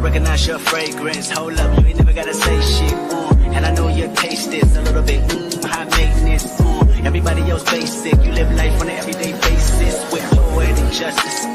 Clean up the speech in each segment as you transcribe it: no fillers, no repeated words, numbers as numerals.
recognize your fragrance. Hold up, you ain't never gotta say shit. And I know your taste is a little bit high maintenance. Everybody else basic. You live life on an everyday basis with poetic justice.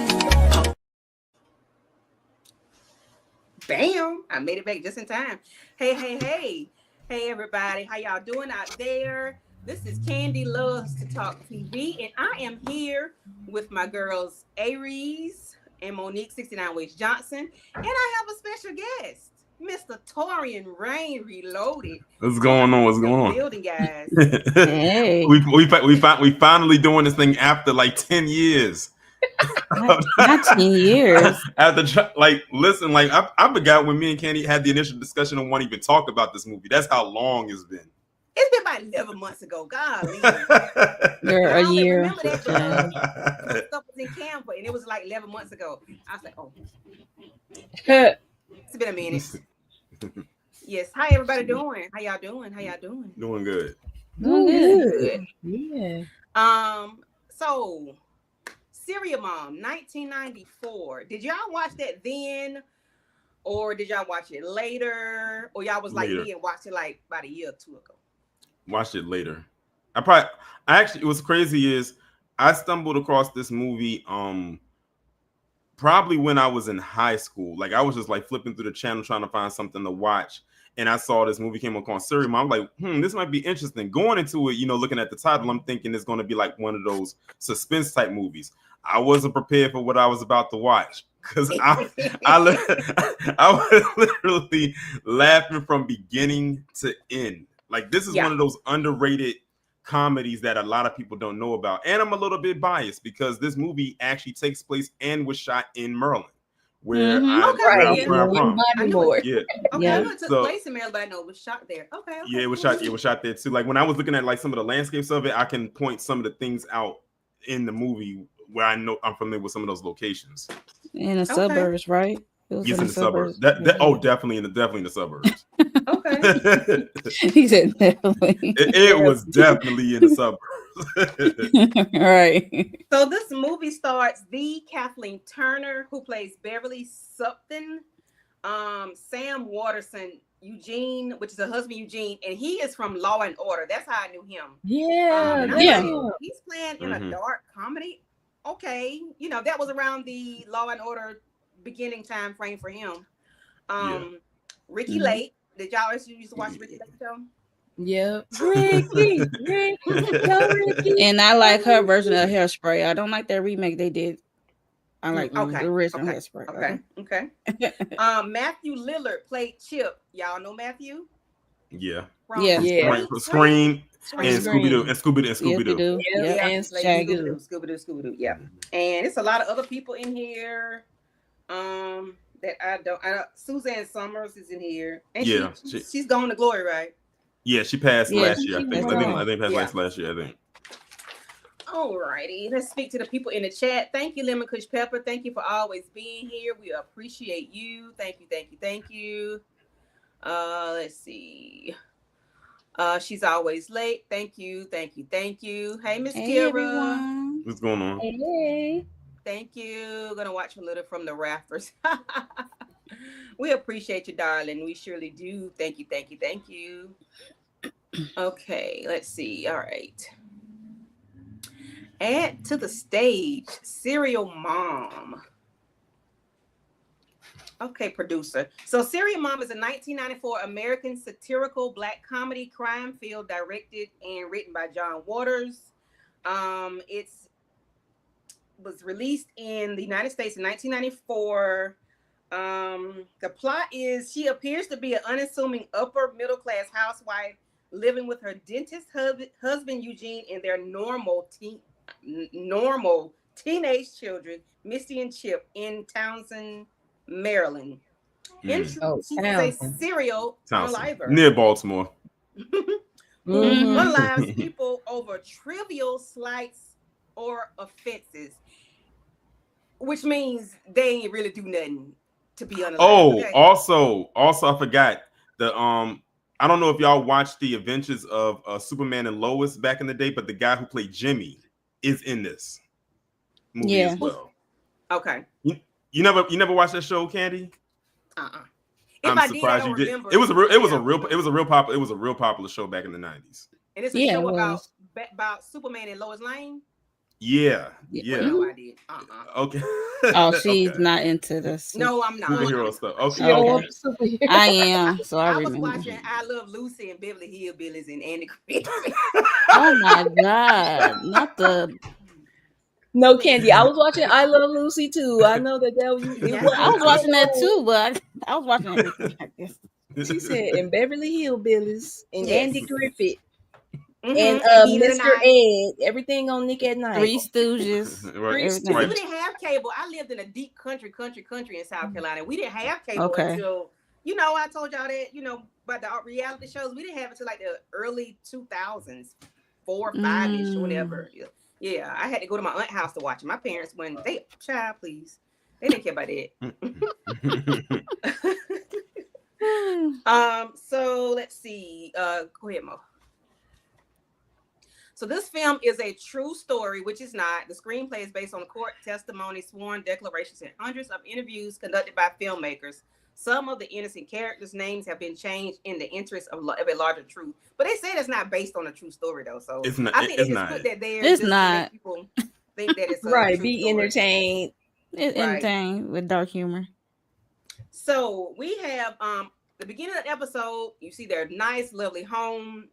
Bam! I made it back just in time. Hey, everybody. How y'all doing out there? This is Candy Loves to Talk TV, and I am here with my girls Aries and Monique 69 Ways Johnson, and I have a special guest, Mr. Torian Rain Reloaded. What's going on? What's going on? Building guys. Hey. we finally doing this thing after like 10 years. Not 10 years. After listen, I forgot when me and Candy had the initial discussion and want to even talk about this movie. That's how long it's been. It's been about 11 months ago. Golly. You're a year. Remember that stuff was in Canva, and it was like 11 months ago. I was like, oh. It's been a minute. Yes. How everybody doing? How y'all doing? Doing good. Doing good. Yeah. So Serial Mom, 1994. Did y'all watch that then? Or did y'all watch it later? Or y'all was like me and watched it like about a year or two ago? Watched it later. It was crazy is I stumbled across this movie probably when I was in high school. Like I was just like flipping through the channel trying to find something to watch. And I saw this movie came up on Serial Mom. I'm like, this might be interesting. Going into it, looking at the title, I'm thinking it's going to be like one of those suspense type movies. I wasn't prepared for what I was about to watch because I was literally laughing from beginning to end. Like this is one of those underrated comedies that a lot of people don't know about. And I'm a little bit biased because this movie actually takes place and was shot in Maryland. Where Okay, it took place in Maryland, but I know it was shot there. Okay. Yeah, it was shot there too. Like when I was looking at like some of the landscapes of it, I can point some of the things out in the movie where I know I'm familiar with some of those locations. In the suburbs, right? Yes, in the suburbs. Definitely in the suburbs. Okay. He said definitely. It was definitely in the suburbs. Right. So this movie starts the Kathleen Turner, who plays Beverly Supton, Sam Waterston, Eugene, which is her husband Eugene, and he is from Law and Order. That's how I knew him. He's playing in a dark comedy. Okay, that was around the Law and Order beginning time frame for him. Ricky Lake. Did y'all used to watch Ricky Lake show? Yep. Ricky. And I like her version of Hairspray. I don't like that remake they did. I like the original Hairspray. Okay. Matthew Lillard played Chip. Y'all know Matthew? Yeah. Scream. And Scooby-Doo. And Scooby-Doo. And Scooby-Doo. Yeah. And it's a lot of other people in here. That I don't. Suzanne Summers is in here. And she's gone to glory, right? Yeah, she passed last year. I think passed last year. I think. Alrighty, let's speak to the people in the chat. Thank you, Lemon Kush Pepper. Thank you for always being here. We appreciate you. Thank you. Let's see. She's always late. Thank you. Hey, Miss Kira. Everyone. What's going on? Hey. Thank you. Gonna watch a little from the rafters. We appreciate you, darling. We surely do. Thank you. Okay, let's see. All right. Add to the stage, Serial Mom. Okay, producer. So Serial Mom is a 1994 American satirical black comedy crime film directed and written by John Waters. It was released in the United States in 1994. The plot is she appears to be an unassuming upper middle class housewife living with her dentist husband Eugene and their normal teenage children, Misty and Chip, in Townsend, Maryland. She's a serial unaliver. Near Baltimore. Unalives people over trivial slights or offenses, which means they ain't really do nothing to be unalive. Also, I forgot the I don't know if y'all watched the Adventures of Superman and Lois back in the day, but the guy who played Jimmy is in this movie as well. Okay. You never watched that show, Candy? I'm surprised you did. It was a real popular show back in the 90s. And it's a show about Superman and Lois Lane. Yeah. No, I did. Okay. Oh, she's not into this. No, I'm not. Superhero stuff. Okay. I am. So I was watching I Love Lucy and Beverly Hillbillies and Andy Griffith. Oh my God! Not the. No, Candy. I was watching I Love Lucy too. I know that was. I was watching that too, but I was watching everything. I guess. She said, "And Beverly Hillbillies and Andy Griffith." Mm-hmm. And Mr. Ed, everything on Nick at Night. Three Stooges. We didn't have cable. I lived in a deep country in South Carolina. We didn't have cable until, I told y'all that, about the reality shows. We didn't have it until like the early 2000s, 4 or 5-ish, whatever. Yeah, I had to go to my aunt's house to watch it. My parents, when they, child, please, they didn't care about that. So let's see. Go ahead, Mo. So this film is a true story, which is not. The screenplay is based on court testimony, sworn declarations, and hundreds of interviews conducted by filmmakers. Some of the innocent characters' names have been changed in the interest of a larger truth. But they say it's not based on a true story, though. So it's not. I think they just put that there. It's not. To make people think that it's right. Be entertained. It's entertained with dark humor. So we have the beginning of the episode. You see their nice, lovely home.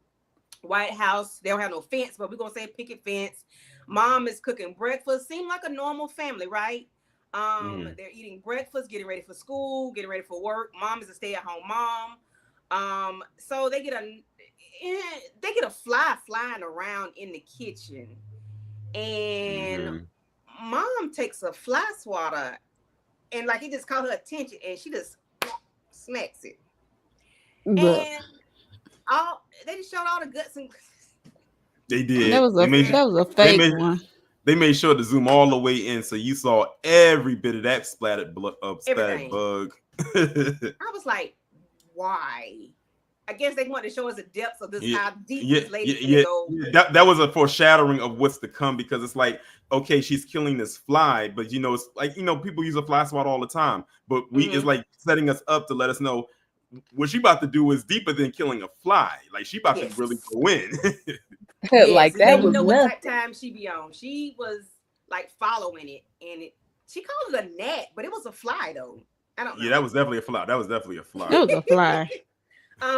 White House. They don't have no fence, but we're gonna say picket fence. Mom is cooking breakfast. Seemed like a normal family, right? They're eating breakfast, getting ready for school, getting ready for work. Mom is a stay-at-home mom. So they get a fly flying around in the kitchen, and Mom takes a fly swatter, and like it just caught her attention, and she just smacks it. And they just showed all the guts and they did. That was a fake one. They made sure to zoom all the way in, so you saw every bit of that splattered bug. I was like, why? I guess they wanted to show us the depths of this, how deep this lady go. That was a foreshadowing of what's to come, because it's like, okay, she's killing this fly, but it's like, people use a fly swatter all the time, but it's like setting us up to let us know what she about to do is deeper than killing a fly. Like she about to really go in. Like that was what time she be on. She was like following it, and she called it a gnat, but it was a fly though. I don't know. Yeah, that was definitely a fly. It was a fly.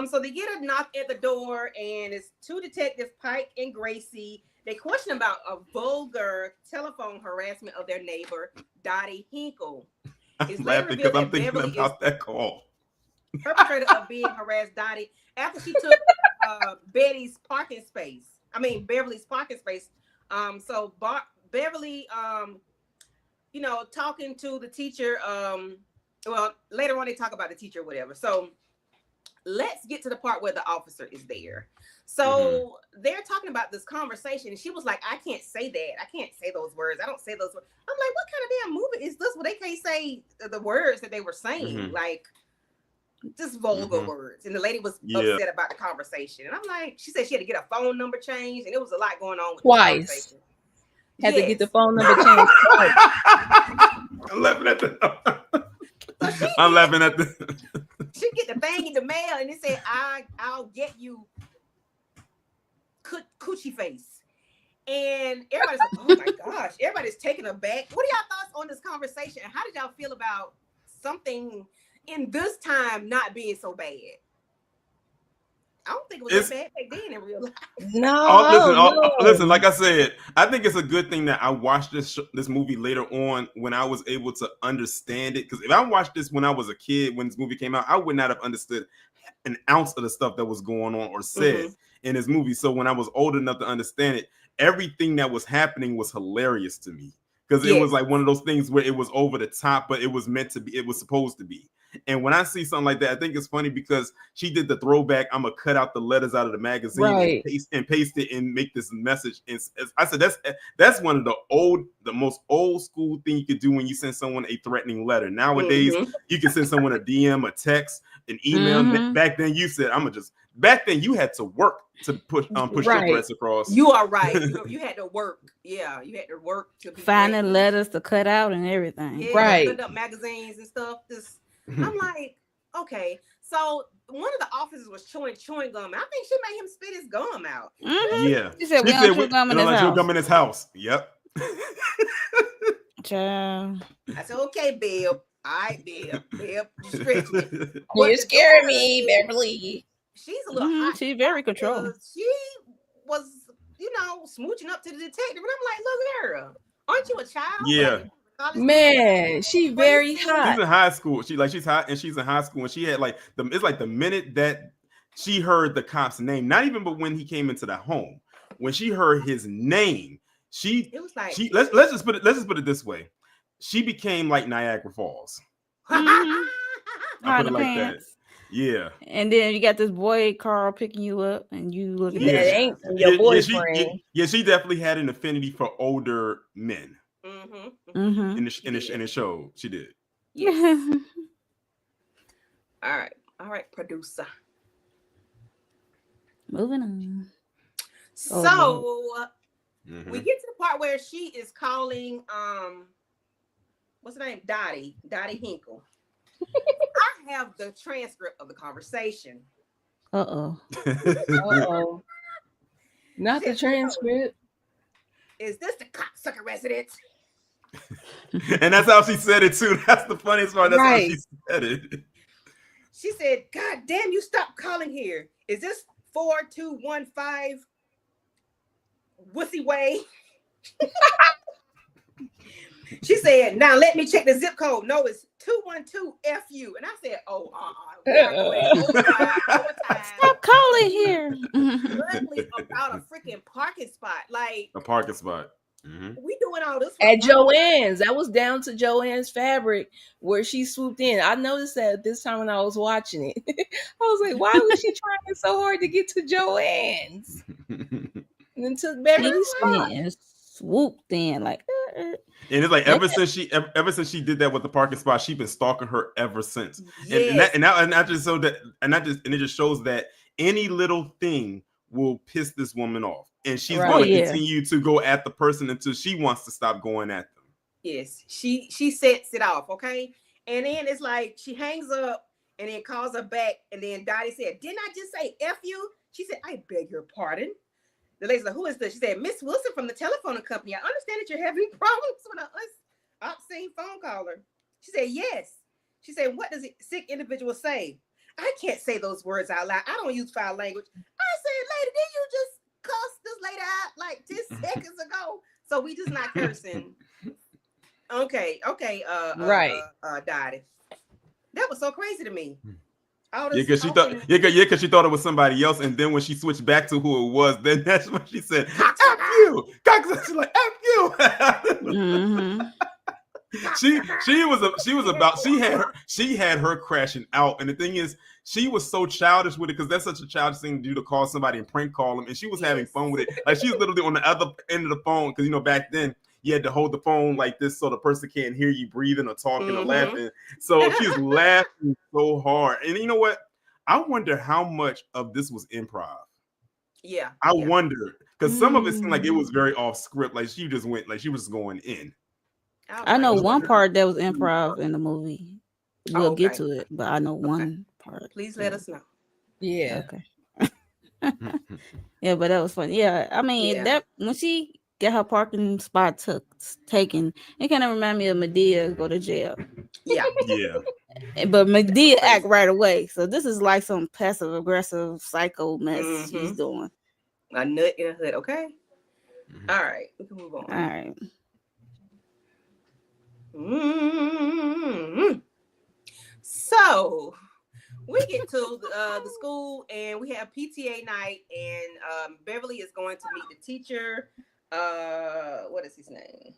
So they get a knock at the door, and it's two detectives, Pike and Gracie. They question about a vulgar telephone harassment of their neighbor, Dottie Hinkle. I'm laughing because I'm thinking about that call. Perpetrator of being harassed Dottie after she took Beverly's parking space. So Beverly, talking to the teacher. Well, later on they talk about the teacher or whatever. So let's get to the part where the officer is there. So they're talking about this conversation, and she was like, I can't say that. I can't say those words. I don't say those words. I'm like, what kind of damn movie is this where they can't say the words that they were saying? Like, just vulgar words. And the lady was upset about the conversation. And I'm like, she said she had to get a phone number changed, and it was a lot going on with twice. Had to get the phone number changed twice. I'm laughing at the she get the thing in the mail, and it said, I'll get you coochie face. And everybody's like, oh my gosh, everybody's taken aback. What are y'all thoughts on this conversation? How did y'all feel about something in this time not being so bad? I don't think it was that bad back then in real life. No. Listen, like I said, I think it's a good thing that I watched this movie later on when I was able to understand it. Because if I watched this when I was a kid, when this movie came out, I would not have understood an ounce of the stuff that was going on or said in this movie. So when I was old enough to understand it, everything that was happening was hilarious to me. Because it was like one of those things where it was over the top, but it was meant to be, it was supposed to be. And when I see something like that, I think it's funny because she did the throwback. I'm gonna cut out the letters out of the magazine and paste it and make this message. And I said that's one of the most old school thing you could do when you send someone a threatening letter. Nowadays, you can send someone a DM, a text, an email. Back then, you said back then you had to work to push your threats across. You are right. You had to work. Yeah, you had to work to be finding letters to cut out and everything. Yeah, put up magazines and stuff. I'm like, okay. So one of the officers was chewing gum. I think she made him spit his gum out. Yeah. She said we don't chew gum in this house. Gum in his house. Yep. Child. I said, okay, Bill. All right, Bill. You stretch me. You're scaring me, Beverly. She's a little hot. She's very controlled. She was, smooching up to the detective. And I'm like, look at her. Aren't you a child? Yeah. Like, Man, she very hot. She's in high school. She's hot and she's in high school. And she had it's like the minute that she heard the cop's name, not even but when he came into the home, when she heard his name, let's just put it this way. She became like Niagara Falls. Mm-hmm. I put it like that. Yeah. And then you got this boy Carl picking you up, and you look at that ain't your boyfriend. She definitely had an affinity for older men. Mm-hmm. In the show, she did. Yes. All right, producer. Moving on. So we get to the part where she is calling what's her name? Dottie Hinkle. I have the transcript of the conversation. Not the transcript. Is this the cocksucker residence? And that's how she said it too. That's the funniest part. That's how she said it. She said, God damn, you stop calling here. Is this 4215 Wussy Way? She said, now let me check the zip code. No, it's 212 FU. And I said, stop calling here. About a freaking parking spot. Like a parking spot. Mm-hmm. We doing all this at Joann's. That was down to Joann's Fabric where she swooped in. I noticed that this time when I was watching it. I was like, why was she trying so hard to get to Joann's? And then took Beverly's spot. Swooped in like. And it's like ever since she did that with the parking spot, she's been stalking her ever since. Yes. And it just shows that any little thing will piss this woman off. And she's going to continue to go at the person until she wants to stop going at them. Yes, she sets it off, okay? And then it's like she hangs up and then calls her back. And then Dottie said, didn't I just say F you? She said, I beg your pardon. The lady's like, who is this? She said, Miss Wilson from the telephone company. I understand that you're having problems with an obscene phone caller. She said, yes. She said, what does a sick individual say? I can't say those words out loud. I don't use foul language. I said, lady, did you just cuss this lady out like 10 seconds ago? So we just not cursing. Okay, Dottie. That was so crazy to me. Because she thought it was somebody else, and then when she switched back to who it was, then that's when she said, "F you." She's like, "F you." Mm-hmm. She had her crashing out, and the thing is, she was so childish with it because that's such a childish thing to do, to call somebody and prank call them, and she was having fun with it. Like she was literally on the other end of the phone because back then you had to hold the phone like this so the person can't hear you breathing or talking or laughing. So she's laughing so hard, and you know what? I wonder how much of this was improv. Yeah, I wonder because some of it seemed like it was very off script. Like she just went, like she was going in. I know one part that was improv in the movie. We'll get to it, but I know one part. Please let us know. Yeah. Okay. Yeah, but that was funny. Yeah, I mean that when she get her parking spot taken, it kind of remind me of Medea go to jail. Yeah. But Medea act right away. So this is like some passive aggressive psycho mess she's doing. A nut in a hood. Okay. All right, we can move on. All right. Mm-hmm. So we get to the school and we have PTA night, and Beverly is going to meet the teacher. What is his name?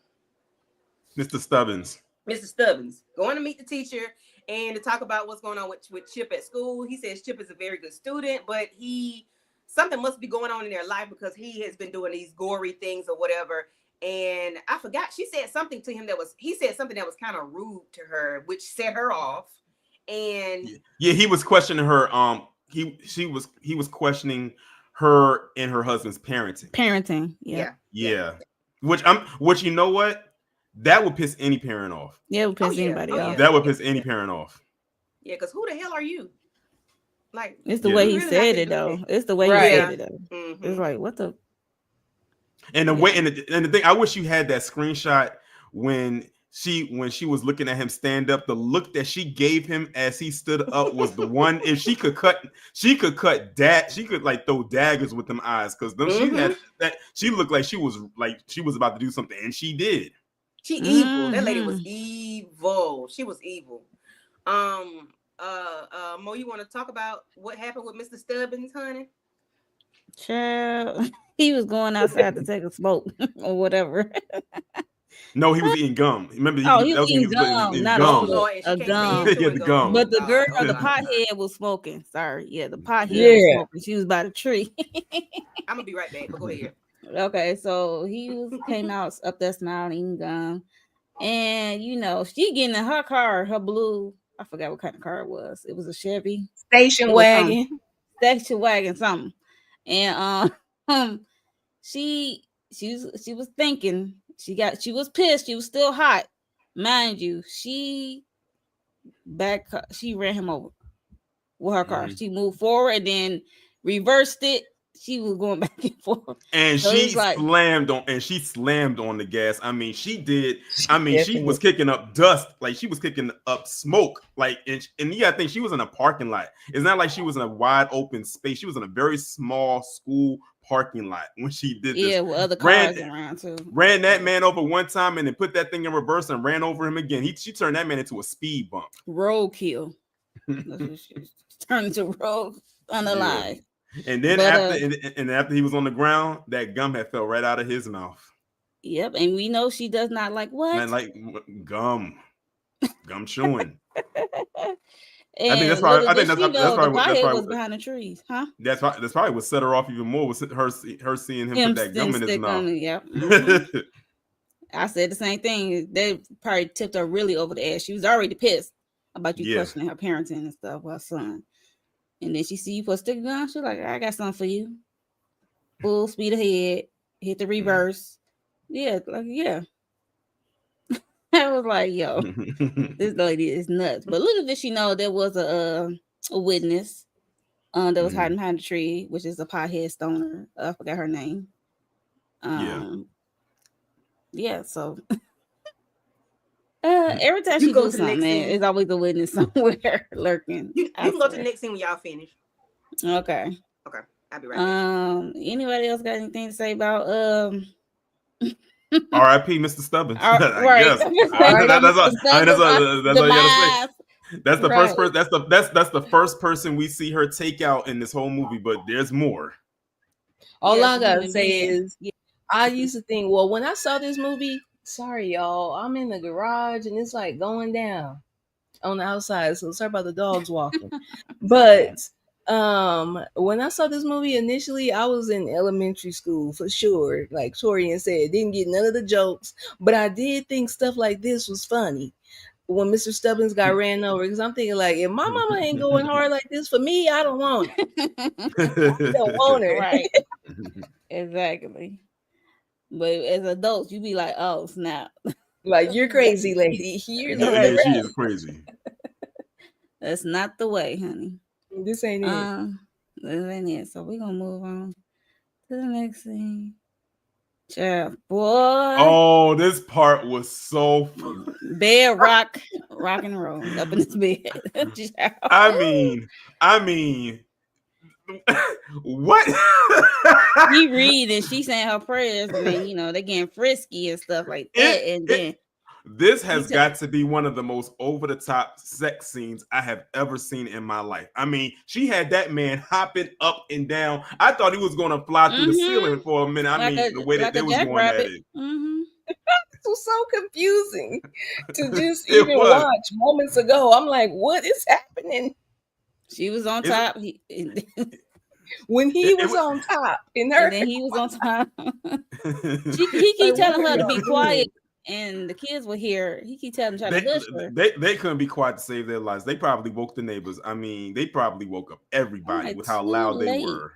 Mr. Stubbins. Mr. Stubbins going to meet the teacher and to talk about what's going on with Chip at school. He says Chip is a very good student, but something must be going on in their life because he has been doing these gory things or whatever. And I forgot, she said something to him he said something that was kind of rude to her, which set her off. And he was questioning her. He was questioning her and her husband's parenting. Yeah. Which you know what? That would piss any parent off. Yeah, it would piss anybody off. That would piss any parent off. Yeah, because who the hell are you? Like, it's the way he said it though. It's the way he said it though. Mm-hmm. It's like what the. And the way and the thing, I wish you had that screenshot when she was looking at him stand up. The look that she gave him as he stood up was the one. If she could cut she could like throw daggers with them eyes because she had that. She looked like she was about to do something, and she did. She evil. That lady was evil. She was evil. Mo, you want to talk about what happened with Mr. Stubbins, honey? Child, he was going outside to take a smoke or whatever. No, he was eating gum. Remember? He was eating gum, not gum. A gum. Yeah, the gum. But the girl, the pothead was smoking. Sorry, the pothead was smoking. She was by the tree. I'm gonna be right back. But go ahead. Okay, so he came out up there smiling, eating gum, and she getting in her car, her blue. I forgot what kind of car it was. It was a Chevy station wagon, something. And she was thinking she was pissed. She was still hot, mind you. She ran him over with her car. She moved forward and then reversed it. She was going back and forth, and so she slammed on the gas. I mean, she did. I mean, she was kicking up dust, like she was kicking up smoke, like and you gotta think she was in a parking lot. It's not like she was in a wide open space. She was in a very small school parking lot when she did this. Yeah, with other cars around too. Ran that man over one time and then put that thing in reverse and ran over him again. She turned that man into a speed bump. Roadkill. Turned into road unalive. Yeah. And then after he was on the ground, that gum had fell right out of his mouth. Yep, and we know she does not like what? Not like gum chewing. I think that's probably what was behind the trees, huh? That's probably what set her off even more, was her seeing him put that gum in his mouth. Yep. Mm-hmm. I said the same thing. They probably tipped her really over the edge. She was already pissed about you questioning her parenting and stuff, her son. And then she see you put a stick gun. She's like, I got something for you. Full speed ahead. Hit the reverse. Yeah. I was like, yo, this lady is nuts. But little did she know there was a witness that was hiding behind the tree, which is a pothead stoner. I forgot her name. Yeah, so every time she goes something, man, there's always a witness somewhere lurking. You can go to the next scene when y'all finish. Okay. I'll be right back. Anybody else got anything to say about R.I.P. Mr. Stubbins? Right. Yes. That's all you gotta say. That's the first person. That's the first person we see her take out in this whole movie. But there's more. All I gotta say is, I used to think, well, when I saw this movie, sorry y'all, I'm in the garage and it's like going down on the outside. So sorry about the dogs walking. But when I saw this movie initially, I was in elementary school for sure. Like Torian said, didn't get none of the jokes, but I did think stuff like this was funny when Mr. Stubbins got ran over, because I'm thinking, like, if my mama ain't going hard like this for me, I don't want her. I don't want her. Right. Exactly. But as adults, you be like, oh, snap. Like, you're crazy, lady. She is crazy. That's not the way, honey. This ain't it. This ain't it. So we're going to move on to the next thing. Child, boy. Oh, this part was so fun. Bed rock and roll up in his bed. I mean, what? He read and she saying her prayers, and then they getting frisky and stuff like that. This has got to be one of the most over-the-top sex scenes I have ever seen in my life. I mean, she had that man hopping up and down. I thought he was going to fly through the ceiling for a minute. I mean, the way that they was going at it. Mm-hmm. It was so confusing to just even watch moments ago. I'm like, what is happening? She was on top. When he was on top, and then he was on top. He keep telling her to be quiet. And the kids were here. He keep telling them to hush her. They couldn't be quiet to save their lives. They probably woke the neighbors. I mean, they probably woke up everybody with how loud they were.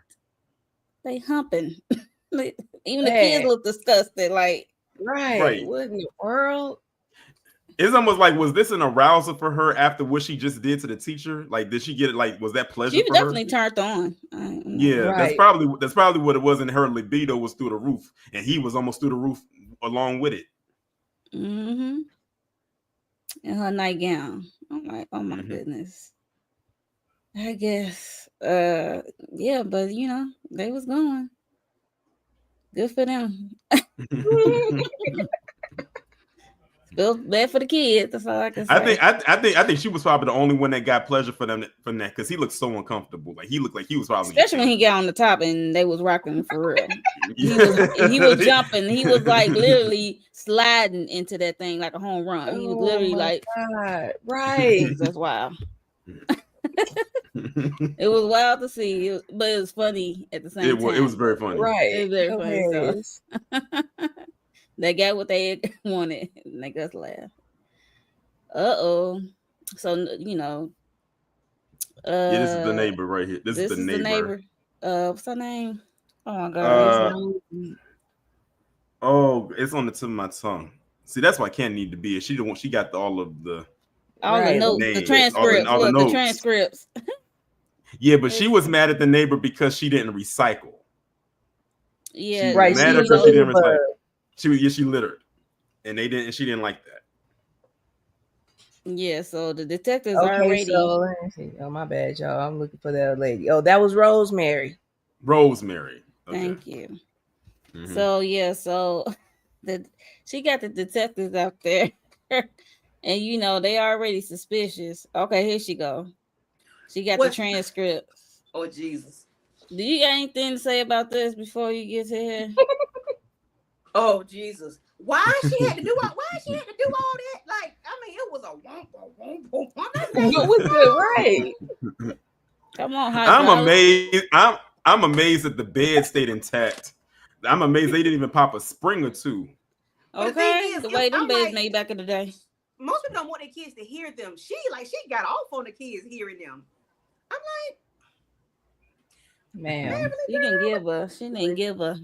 They humping. Even the kids look disgusted. Like, right. What in the world? It's almost like, was this an arousal for her after what she just did to the teacher? Like, did she get it? Like, was that pleasure She was for definitely her? turned on. Yeah, Right. that's probably what it was. And her libido was through the roof, and he was almost through the roof along with it. Mm-hmm. In her nightgown. I'm like, oh my Mhm. goodness. I guess. Yeah, but you know, they was going. Good for them. Feel bad for the kids. That's all I can say. I think she was probably the only one that got pleasure from that because he looked so uncomfortable. Like he looked like he was probably Especially when he got on the top and they was rocking for real. He was jumping. He was like literally sliding into that thing like a home run. He was literally like, God. Right. that's wild. It was wild to see, but it was funny at the same time. It was very funny. Right. It was very funny. So Hilarious. they got what they wanted. Make us laugh. Uh-oh. So, you know. Yeah, this is the neighbor right here. This is the neighbor. What's her name? Oh my god. Oh, it's on the tip of my tongue. See, that's why Ken need to be. She the one. She got all of the all the notes, names, the transcripts. all the Look, notes. the transcripts. Yeah, but she was mad at the neighbor because she didn't recycle. Yeah, she Right, was mad she at was her a she didn't little recycle. She littered, and she didn't like that. Yeah, so the detectives Okay, already. so let me see. Oh, my bad, y'all. I'm looking for that lady. Oh, that was Rosemary. Rosemary. Okay. Thank you. Mhm. So yeah, so she got the detectives out there, and you know they already suspicious. Okay, here she go. She got the transcript. Oh Jesus! Do you got anything to say about this before you get to here? Oh Jesus! Why she had to do all? Why she had to do all that? Like, I mean, it was a womp. What was it? Right. Come on, I'm amazed. I'm amazed that the bed stayed intact. I'm amazed they didn't even pop a spring or two. Okay, the way them beds made back in the day. Most people don't want their kids to hear them. She got off on the kids hearing them. I'm like, man, she didn't give her. She didn't give her.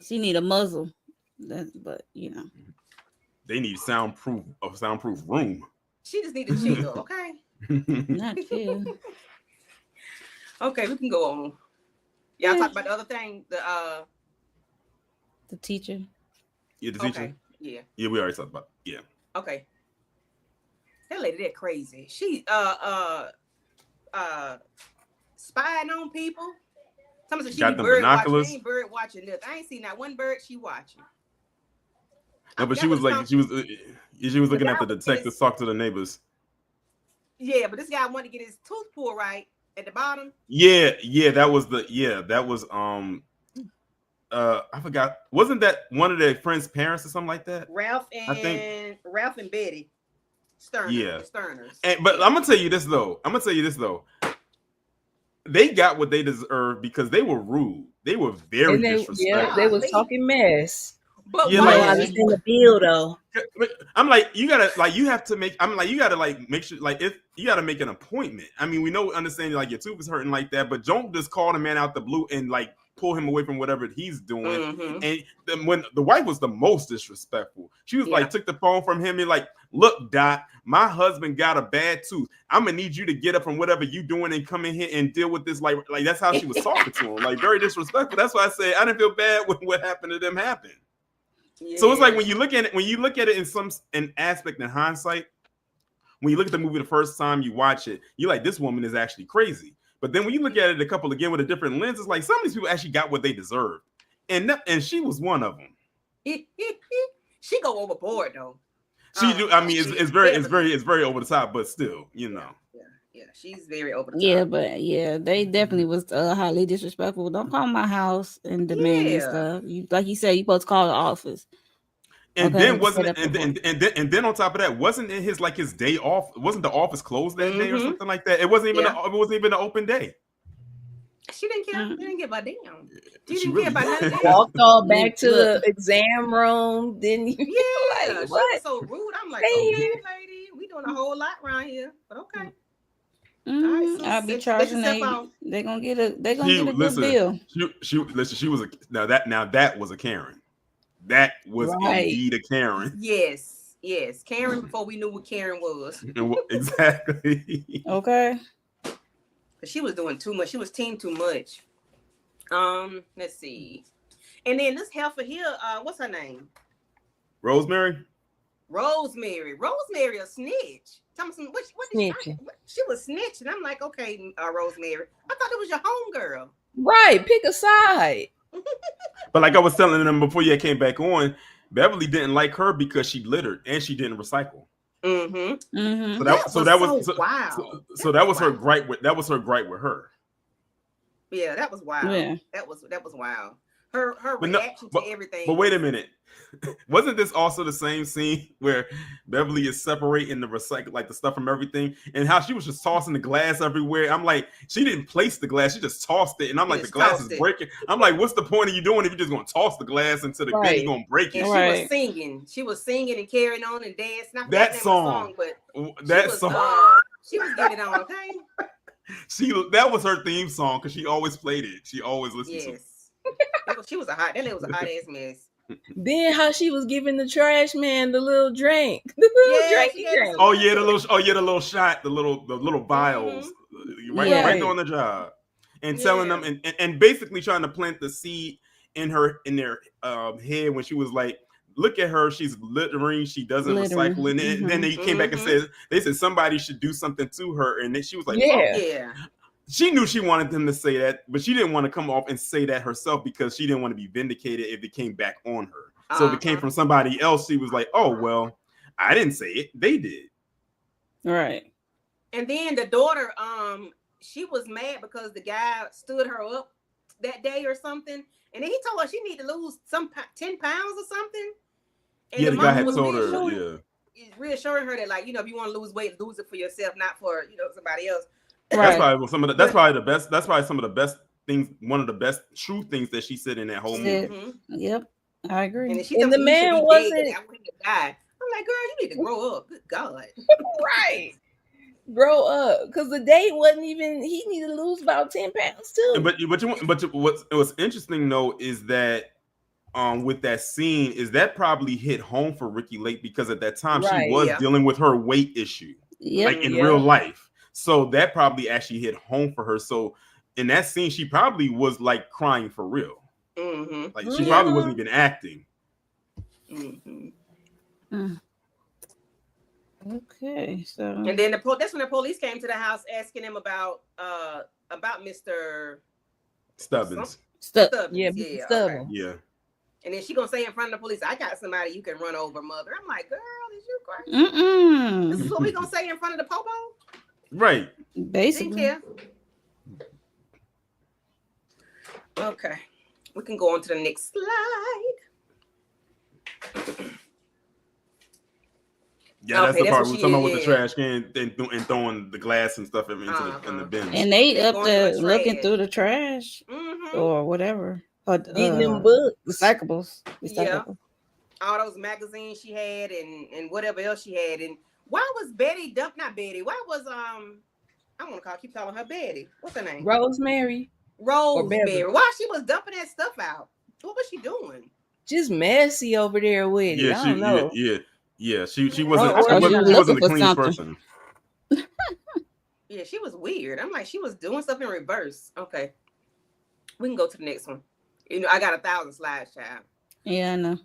She need a muzzle. But you know, they need a soundproof room. She just need to chill, okay? Not chill. Okay, we can go on. Y'all talk about the other thing, the teacher. Yeah, the teacher. Okay. Yeah. Yeah, we already talked about it. Yeah. Okay. That lady, that crazy. She spying on people. Somebody said she got be them bird binoculars. watching. She ain't bird watching this. I ain't seen not one bird she watching. No, but she was looking at the detectives talk to the neighbors. Yeah, but this guy wanted to get his tooth pulled right at the bottom. Yeah, that was I forgot. Wasn't that one of their friends' parents or something like that? Ralph and Betty Sterner. Yeah. Sterners. But I'm gonna tell you this though. They got what they deserved because they were rude. They were very disrespectful. Yeah, they was talking mess. But yeah, why I was in the bill though. I'm like, you gotta make sure, like, if you gotta make an appointment. I mean, we understand like your tooth is hurting like that, but don't just call the man out the blue and like pull him away from whatever he's doing. Mm-hmm. And then when the wife was the most disrespectful, she was like, took the phone from him and like, look, Doc, my husband got a bad tooth. I'm gonna need you to get up from whatever you doing and come in here and deal with this. Like that's how she was talking to him, like very disrespectful. That's why I say I didn't feel bad when what happened to them happened. Yeah. So it's like when you look at it in some aspect in hindsight, when you look at the movie the first time you watch it, you're like, this woman is actually crazy. But then when you look at it a couple again with a different lens, it's like some of these people actually got what they deserved, and she was one of them. She go overboard though. She do. I mean, it's very over the top, but still, you know. Yeah, she's very over the top. Yeah, but yeah, they definitely was highly disrespectful. Don't call my house and demand and stuff. You, like you said, you supposed to call the office. And then and then on top of that, wasn't it his day off? Wasn't the office closed that day or something like that? It wasn't even an open day. She didn't care. She didn't give a damn. She didn't care about nothing. Walked all back to the exam room. Didn't you? Yeah, like, she what? was so rude. I'm like, okay, lady, we doing a whole lot around here, but okay. Right, so I'll be charging they're gonna get a good bill. She was that was a Karen. that was Right. indeed a Karen. Yes, yes. Karen before we knew what Karen was. Exactly. Okay. But she was doing too much. She was team too much. Let's see. And then this heifer here, what's her name? Rosemary. Rosemary. Rosemary a snitch. Tell me some what Snitching. she was snitching. I'm like, okay, Rosemary. I thought it was your homegirl. Right. Pick a side. But like I was telling them before you came back on, Beverly didn't like her because she littered and she didn't recycle. Mm-hmm. Mm-hmm. So that was wild. So that was her gripe with her. Yeah, that was wild. Yeah. That was wild. Her But no- reaction but- to everything. But wait a minute. Wasn't this also the same scene where Beverly is separating the recycle, like the stuff from everything, and how she was just tossing the glass everywhere? I'm like, she didn't place the glass, she just tossed it, and I'm like, the glass is breaking. I'm like, what's the point of you doing if you're just gonna toss the glass into the bin? You're gonna break it. And Right. she was singing. She was singing and carrying on and dancing. I forgot That the name of the song, but that was, song. she was getting it on, okay? That was her theme song because she always played it. She always listened to it. Yes. She was a hot ass mess. Then how she was giving the trash man the little drink, the little drink. Oh yeah, the little shot, the little vials, right on the job, and telling them and basically trying to plant the seed in their head when she was like, look at her, she's littering, she doesn't recycle, and then they came back and said somebody should do something to her, and then she was like, yeah. She knew she wanted them to say that, but she didn't want to come off and say that herself because she didn't want to be vindicated if it came back on her. So if it came from somebody else, she was like, oh, well, I didn't say it. They did. Right. And then the daughter, she was mad because the guy stood her up that day or something. And then he told her she need to lose 10 pounds or something. And the guy had told her, reassuring her that, like, if you want to lose weight, lose it for yourself, not for, somebody else. Right. That's probably the best. That's probably some of the best things. One of the best true things that she said in that whole movie. Mm-hmm. Yep, I agree. And the man wasn't. I want him to die. I'm like, girl, you need to grow up. Good God. Right. Grow up, because the date wasn't even. He needed to lose about 10 pounds too. But what's interesting though is that with that scene is that probably hit home for Ricky Lake because at that time she was dealing with her weight issue, like in real life. So that probably actually hit home for her. So in that scene, she probably was like crying for real. Mm-hmm. Like she probably wasn't even acting. Mm-hmm. Okay, so and then that's when the police came to the house asking him about Mr. Stubbins. Stubbins. Okay. Yeah. And then she gonna say in front of the police, I got somebody you can run over, mother. I'm like, girl, is you crazy? This is what we gonna say in front of the popo? Right. Basically. Okay. We can go on to the next slide. Yeah, that's the part we're talking about with the trash can and throwing the glass and stuff into the bin. And they up there looking through the trash or whatever. Or, getting them books. Recyclables. Yeah. All those magazines she had and whatever else she had. And why was Betty not Betty? Why was I want to keep calling her Betty. What's her name? Rosemary. Why she was dumping that stuff out? What was she doing? Just messy over there with it. I don't know. She wasn't the cleanest person. Yeah, she was weird. I'm like, she was doing stuff in reverse. Okay. We can go to the next one. I got 1,000 slides, child. Yeah, I know.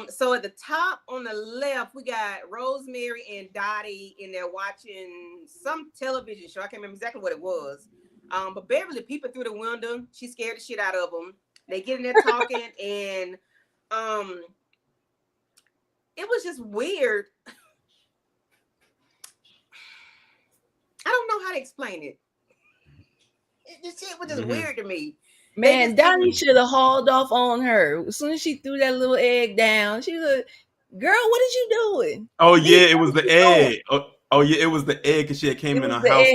So at the top on the left, we got Rosemary and Dottie in there watching some television show. I can't remember exactly what it was. But Beverly peeping through the window. She scared the shit out of them. They get in there talking, and it was just weird. I don't know how to explain it. This shit was just weird to me. Man, Donnie should have hauled off on her. As soon as she threw that little egg down, she was like, girl, what is you doing? Oh, yeah, it was the egg. Oh, yeah, it was the egg because she had came in her house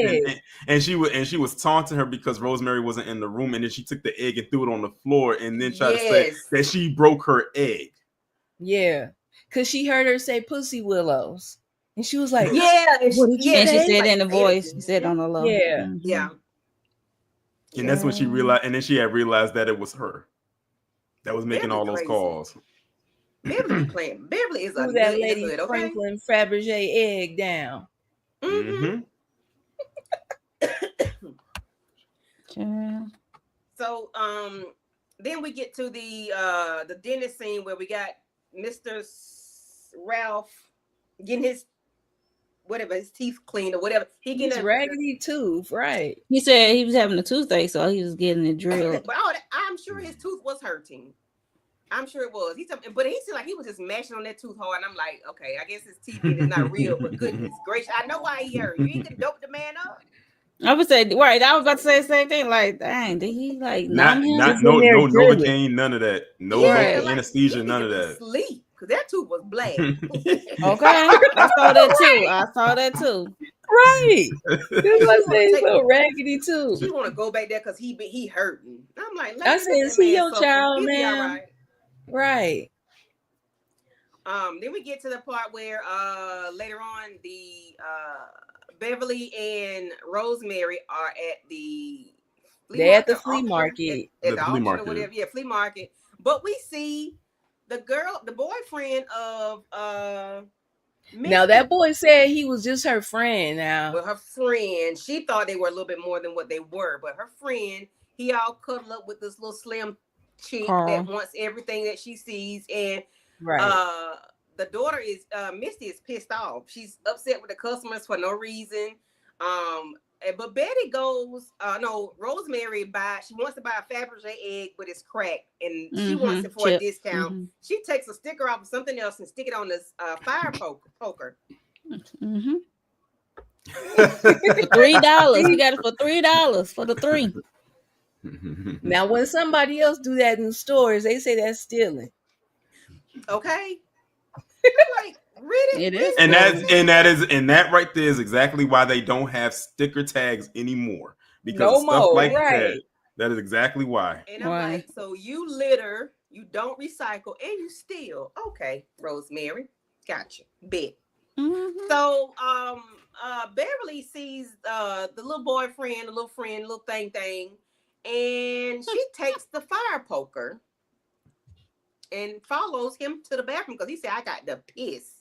and she was taunting her because Rosemary wasn't in the room, and then she took the egg and threw it on the floor and then tried to say that she broke her egg. Yeah, because she heard her say pussy willows. And she was like, and she said in the voice, she said on the low. Yeah. Yeah. And that's when she realized, and then she had realized that it was her. that was making all those calls. Beverly be playing. Beverly is a Who that nut in the lady hood, okay? sprinkling Fabergé egg down? Mm-hmm. Yeah. So then we get to the dentist scene where we got Mr. Ralph getting his teeth cleaned or whatever. He's raggedy tooth, right? He said he was having a toothache, so he was getting it drilled. But I'm sure his tooth was hurting. I'm sure it was. But he seemed like he was just mashing on that tooth hard. And I'm like, okay, I guess his teeth is not real, but goodness gracious, I know why he hurt. You ain't gonna dope the man up. I would say, right. I was about to say the same thing. Like, dang, did he like numb him? No Novocaine, none of that. No anesthesia, none of that. Sleep, because that tooth was black. Okay, I saw that too. Right. This was saying so raggedy too. She want to go back there because he hurting. I'm like, I said, is he your child, man? Right. Right. Then we get to the part where later on the Beverly and Rosemary are at the flea market. At the auction or whatever. Yeah, flea market. But we see the boyfriend of now that boy said he was just her friend. Now, but her friend, she thought they were a little bit more than what they were. But her friend, he all cuddled up with this little slim chick that wants everything that she sees, and the daughter is Misty is pissed off. She's upset with the customers for no reason. But Betty goes, Rosemary she wants to buy a Fabergé egg, but it's cracked, and she wants it for a discount. Mm-hmm. She takes a sticker off of something else and stick it on this fire poker. Mm-hmm. For $3, we got it for $3 for the 3. Now, when somebody else do that in stores, they say that's stealing. Okay, like really, it is, and that right there is exactly why they don't have sticker tags anymore, because stuff like that is exactly why. And I'm like, so you litter, you don't recycle, and you steal. Okay, Rosemary, gotcha, bet. Mm-hmm. So Beverly sees the little boyfriend, the little friend, little thing, and she takes the fire poker and follows him to the bathroom because he said, I got the piss.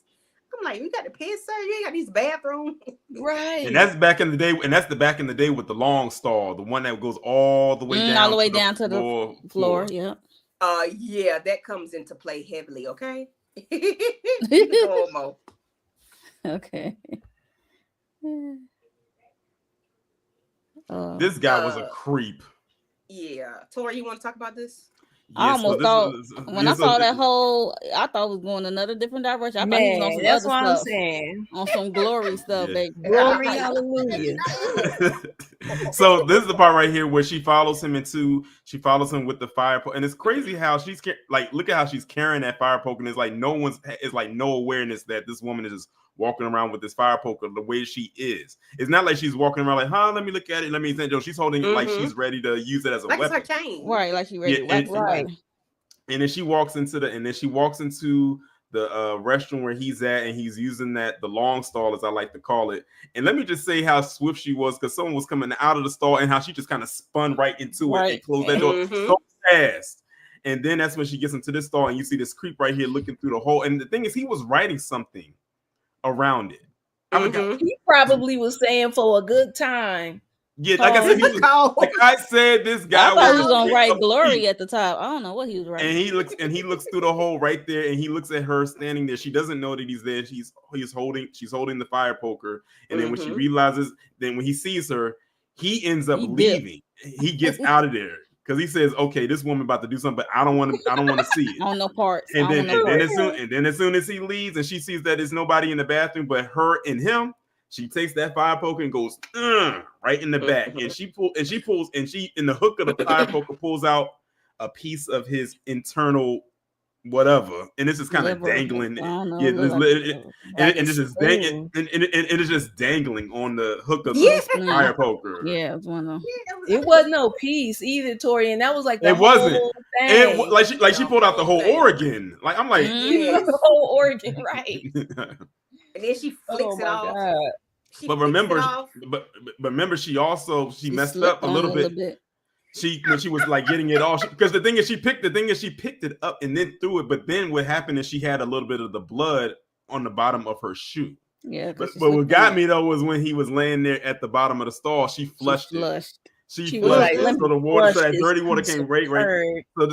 I'm like, you got the piss, sir? You ain't got these bathrooms? Right. And that's back in the day, back in the day with the long stall, the one that goes all the way down to the floor. Yeah. Yeah, that comes into play heavily, okay? Okay. This guy was a creep. Yeah. Tori, you want to talk about this? I almost thought when I saw that whole, I thought it was going another different direction. I thought he was on some that's other what stuff, I'm saying. On some glory stuff. Yeah. Glory, hallelujah. So this is the part right here where she follows him with the fire poker, and it's crazy how she's like, look at how she's carrying that fire poker, and it's like no awareness that this woman is just walking around with this fire poker the way she is. It's not like she's walking around like, let me look at it, let me think. She's holding it like she's ready to use it as a weapon. It's her cane. Right, like she's ready to right. And then she walks into the restroom where he's at, and he's using the long stall, as I like to call it. And let me just say how swift she was, because someone was coming out of the stall and how she just kind of spun right into it and closed that door so fast. And then that's when she gets into this stall, and you see this creep right here looking through the hole. And the thing is, he was writing something around it. He probably was saying for a good time. Yeah, like I said, this guy I thought he was gonna write glory at the top. I don't know what he was writing. And he looks through the hole right there, and he looks at her standing there. She doesn't know that he's there. She's holding the fire poker, and then when she realizes, then when he sees her, he ends up leaving. He gets out of there because he says, "Okay, this woman about to do something, but I don't want to see it." On no parts. And then as soon as he leaves, and she sees that there's nobody in the bathroom but her and him, she takes that fire poker and goes right in the back, and she in the hook of the fire poker pulls out a piece of his internal whatever, and this is kind of dangling. It's just dangling on the hook of the fire poker. Yeah, it was one of them. It wasn't no piece either, Tori, and that was like the it wasn't. Whole thing. She pulled out the whole organ. Like I'm like, the whole organ, right? And then she flicks it off. But remember, she messed up a little bit. when she was like getting it all, because the thing is she picked it up and then threw it, but then what happened is she had a little bit of the blood on the bottom of her shoe. Yeah, but what got me though was when he was laying there at the bottom of the stall, she flushed it. She flushed it, so the water, so that dirty water came right.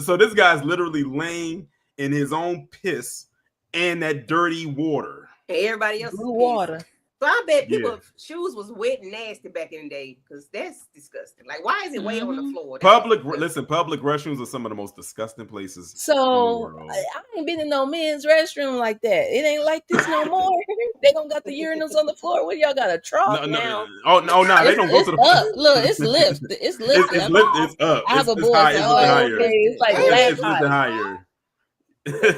So this guy's literally laying in his own piss and that dirty water. And everybody else's blue water. So I bet people's shoes was wet and nasty back in the day, because that's disgusting. Like, why is it way on the floor? Public restrooms are some of the most disgusting places. So I ain't been in no men's restroom like that. It ain't like this no more. They don't got the urinals on the floor. What y'all got a trough now? Oh no, they don't go to the up. Look, it's lift. It's lift. It's up. I have a boy. Higher. It's like it's higher.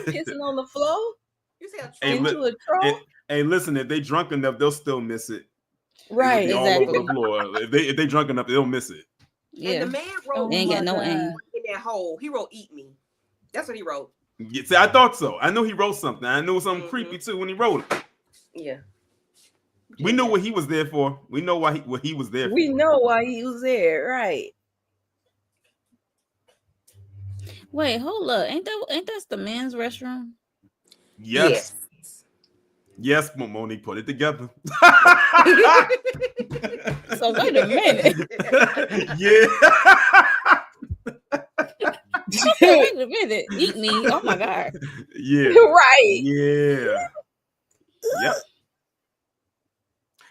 Kissing on the floor. You say into a trough. Hey, listen, if they drunk enough, they'll still miss it. Right, exactly. All over the floor. If they drunk enough, they'll miss it. Yeah. And the man wrote, ain't got no aim in that hole. He wrote, "Eat me." That's what he wrote. Yeah, see, I thought so. I knew he wrote something. I knew something creepy too when he wrote it. Yeah. We knew what he was there for. We know what he was there for. We know why he was there, right? Wait, hold up. Ain't that the men's restroom? Yes. Yes, Monique put it together. So wait a minute. Yeah. Wait a minute. Eat me. Oh my God. Yeah. Right. Yeah. Yep.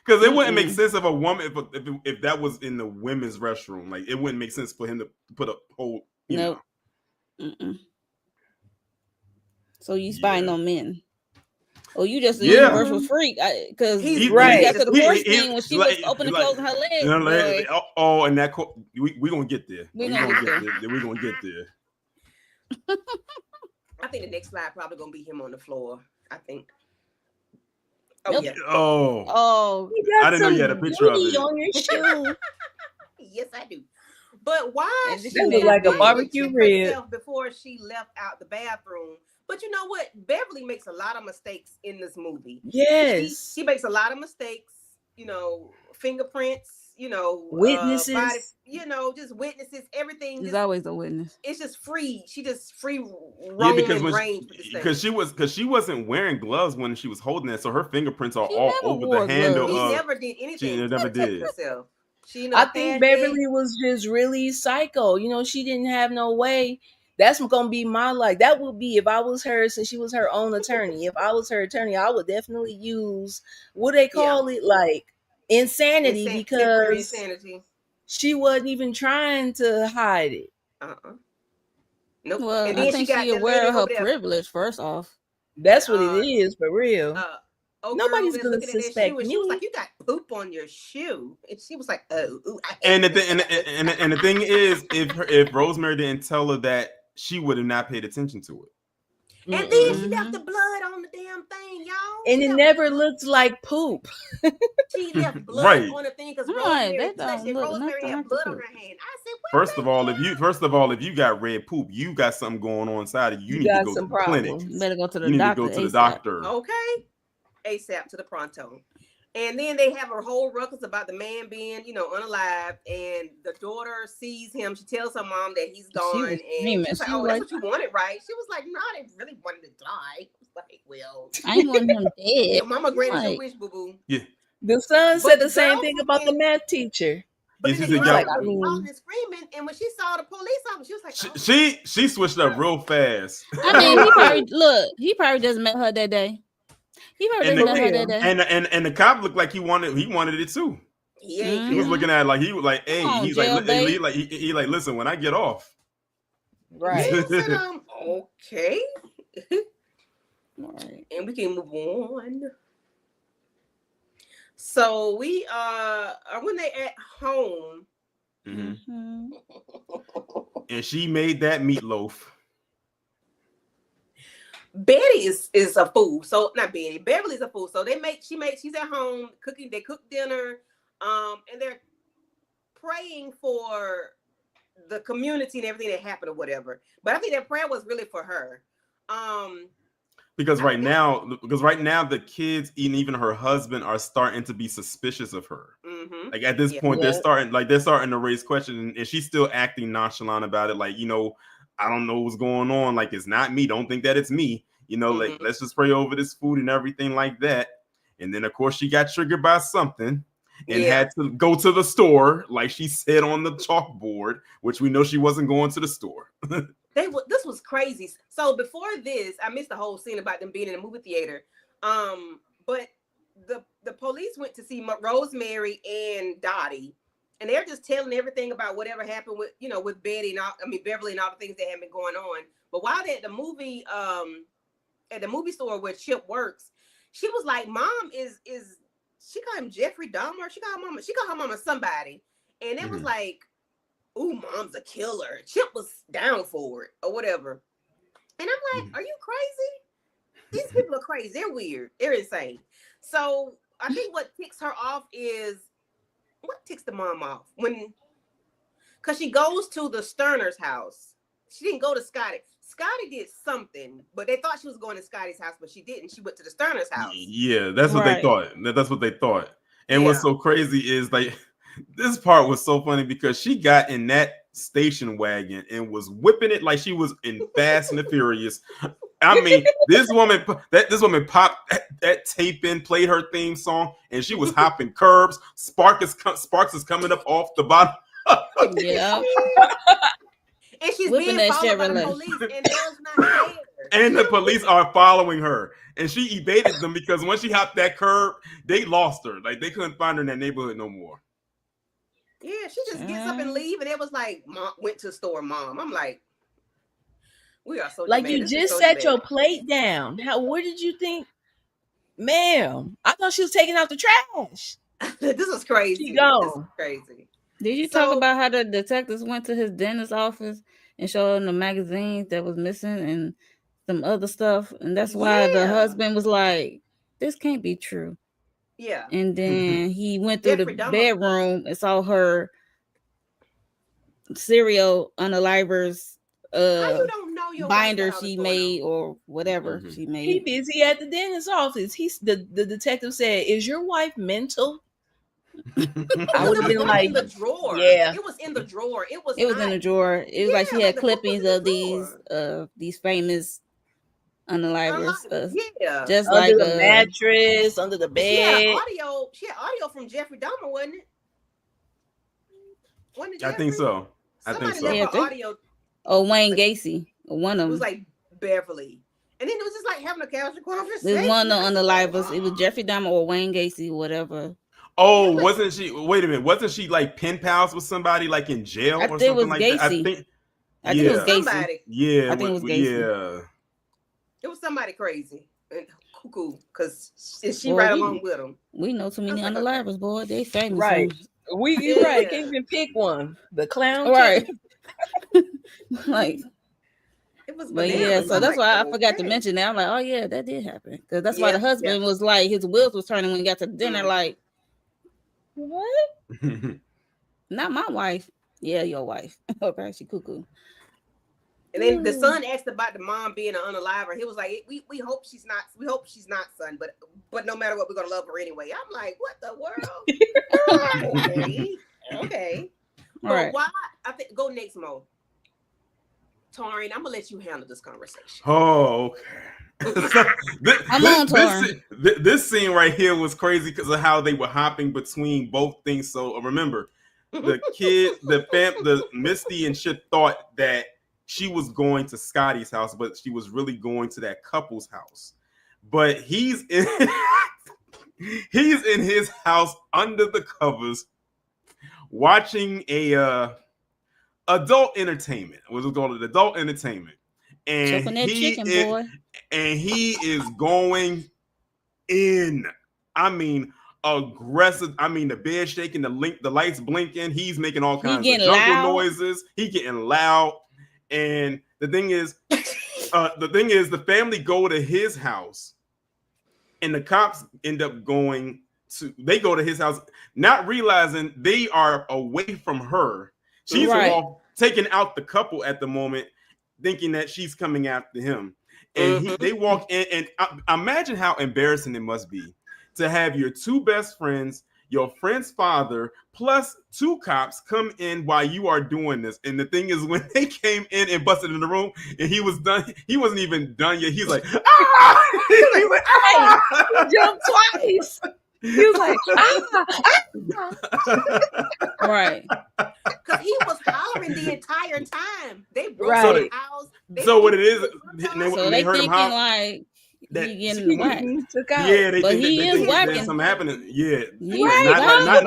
Because it wouldn't make sense if a woman, if that was in the women's restroom, like it wouldn't make sense for him to put a whole. Nope. So you spying on men? Oh, you just a universal freak? Because he's right after the horse thing when she was opening and closing her legs. And that we gonna get there. We're gonna get there. I think the next slide probably gonna be him on the floor. I think. Oh nope. yeah. Oh. I didn't know you had a picture of it on your shoe. Yes, I do. But why she looked like a barbecue rib before she left out the bathroom? But you know what? Beverly makes a lot of mistakes in this movie. Yes. She makes a lot of mistakes, fingerprints, witnesses, body, just witnesses, everything. There's always a witness. It's just free. She just free because she wasn't wearing gloves when she was holding it, so her fingerprints are all over the handle. She never did anything. She never did. Herself. I think Beverly was just really psycho. She didn't have no way. That's gonna be my like. That would be if I was her, since she was her own attorney. If I was her attorney, I would definitely use what they call it, like insanity, because she wasn't even trying to hide it. Nope. Well, I think she aware of her privilege. First off, that's what it is for real. Nobody's gonna suspect you. She was like, "You got poop on your shoe," and she was like, "Oh." And the thing is, if Rosemary didn't tell her that, she would have not paid attention to it. And then she left the blood on the damn thing, y'all. And it never looked like poop. She left blood on the thing because Rosemary had blood on her hand. I said, first of all, if you got red poop, you got something going on inside of you. You need to go to the clinic. You better go to the doctor. You need to go to the doctor. Okay. ASAP to the pronto. And then they have a whole ruckus about the man being, unalive, and the daughter sees him. She tells her mom that he's gone, and she's like, "Oh, that's what you wanted, right?" She was like, "No, I didn't really want him to die." I was like, "Well, I ain't want him dead." Your mama granted your wish, boo boo. Yeah. The son said the same thing about the math teacher. But then she was like, screaming, and when she saw the police officer, she was like, she switched up real fast. I mean, he probably just met her that day. He probably just met her that day. And the cop looked like he wanted it too. Yeah, he was looking at it like he was like, "Hey," he's like, he like, "Listen, when I get off." Right. Said, okay. Right. And we can move on. So we when they at home, and she made that meatloaf. Betty is a fool. So not Betty. Beverly's a fool. So she's at home cooking. They cook dinner, and they're praying for the community and everything that happened or whatever. But I think that prayer was really for her. Because right now the kids and even her husband are starting to be suspicious of her. Mm-hmm. Like at this point, they're starting to raise questions, and she's still acting nonchalant about it. Like, I don't know what's going on. Like, it's not me. Don't think that it's me. Like, let's just pray over this food and everything like that. And then of course she got triggered by something and had to go to the store, like she said on the chalkboard, which we know she wasn't going to the store. This was crazy. So before this, I missed the whole scene about them being in a movie theater. But the police went to see Rosemary and Dottie, and they're just telling everything about whatever happened with with Betty and Beverly and all the things that have been going on. But while they're at the movie store where Chip works, she was like, "Mom is." She called him Jeffrey Dahmer. She called her mama somebody, and it was like, "Ooh, Mom's a killer." Chip was down for it or whatever, and I'm like, "Are you crazy? These people are crazy. They're weird. They're insane." So I think what ticks her off is what ticks the mom off because she goes to the Sterner's house. She didn't go to Scotty. Scotty did something, but they thought she was going to Scotty's house, but she didn't. She went to the Sterner's house. Yeah, that's what they thought. That's what they thought. And what's so crazy is like this part was so funny because she got in that station wagon and was whipping it like she was in Fast and the Furious. I mean, this woman popped that tape in, played her theme song, and she was hopping curbs. Sparks is coming up off the bottom. Yeah. And she's being followed by the police, and those not there. And the police are following her, and she evaded them because once she hopped that curb, they lost her. Like they couldn't find her in that neighborhood no more. Yeah, she just gets up and leave, and it was like, "Mom went to the store, Mom." I'm like, we are so like you just set your plate down. Where did you think, ma'am? I thought she was taking out the trash. This is crazy. This is crazy. Did you talk about how the detectives went to his dentist's office and showed him the magazines that was missing and some other stuff? And that's why the husband was like, "This can't be true." Yeah. And then he went through the bedroom and saw her serial unalivers binder she made or whatever she made. He busy at the dentist's office. The detective said, "Is your wife mental?" I would have been like, in the drawer. Yeah, it was in the drawer. It was in the drawer. It was like she had clippings of these famous unalivers. Just under like the mattress, under the bed. She had audio from Jeffrey Dahmer, wasn't it? I think so. Audio. Oh, Wayne Gacy, one of them. It was like Beverly, and then it was just like having a casual conversation. There's one of the unalivers. It was Jeffrey Dahmer or Wayne Gacy, whatever. Oh, wasn't she? Wait a minute. Wasn't she like pen pals with somebody like in jail or something like that? I think it was Gacy. Somebody. Yeah, I think it was Gacy. Yeah, it was somebody crazy and cuckoo because she right along with him. We know too many unalivers, boy. They famous, right? You're right. Can't even pick one. The clown, right? Like. It was but yeah, so that's why I forgot to mention that. I'm like, oh yeah, that did happen. Because that's why the husband was like, his wheels was turning when he got to dinner. Like, what? Not my wife. Yeah, your wife. Okay, she cuckoo. And then the son asked about the mom being an unaliver. He was like, we hope she's not. We hope she's not, son. But no matter what, we're gonna love her anyway. I'm like, what the world? Okay. All right. Why? I think go next, Mo. Taurine, I'm gonna let you handle this conversation. Oh, okay. I'm on Taurine. This scene right here was crazy because of how they were hopping between both things. So remember, the kid, the Misty and shit thought that she was going to Scotty's house, but she was really going to that couple's house. But he's in his house under the covers, watching adult entertainment. What's it called? Adult entertainment. And he is going in. I mean, aggressive. I mean, the bed shaking, the lights blinking. He's making all kinds of jungle noises. He getting loud. And the thing is, the family go to his house, and the cops end up going to. They go to his house, not realizing they are away from her. She's all taking out the couple at the moment, thinking that she's coming after him. And they walk in, and imagine how embarrassing it must be to have your two best friends, your friend's father, plus two cops come in while you are doing this. And the thing is, when they came in and busted in the room, and he was done, he wasn't even done yet. He's like, ah! He's like, ah! He jumped twice. He was like, Right. Because he was hollering the entire time. They broke Right. the house. So what it is, So they they heard him thinking holler. like That- he getting whacked. took out. Yeah, they But think he they is think whacking. there's something happening. Yeah, Right, not in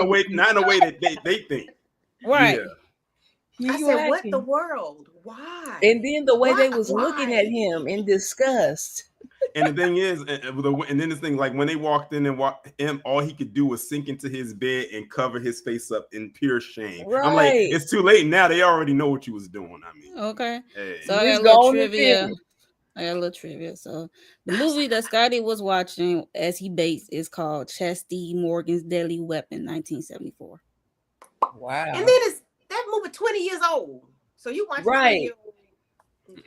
a way that they think. Right. Yeah. I said, what the world? Why? And then the way they Why? was looking at him in disgust. And the thing is, and then this thing, like when they walked in and walked in, all he could do was sink into his bed and cover his face up in pure shame. I'm like, Right. it's too late now. They already know what you was doing. I mean, Okay. hey. So I got Just a go little on and trivia. finish. I got a little trivia. So the movie that Scotty was watching as he based is called Chastity Morgan's Deadly Weapon, 1974. Wow. And then it's that movie 20 years old. So you watch Right.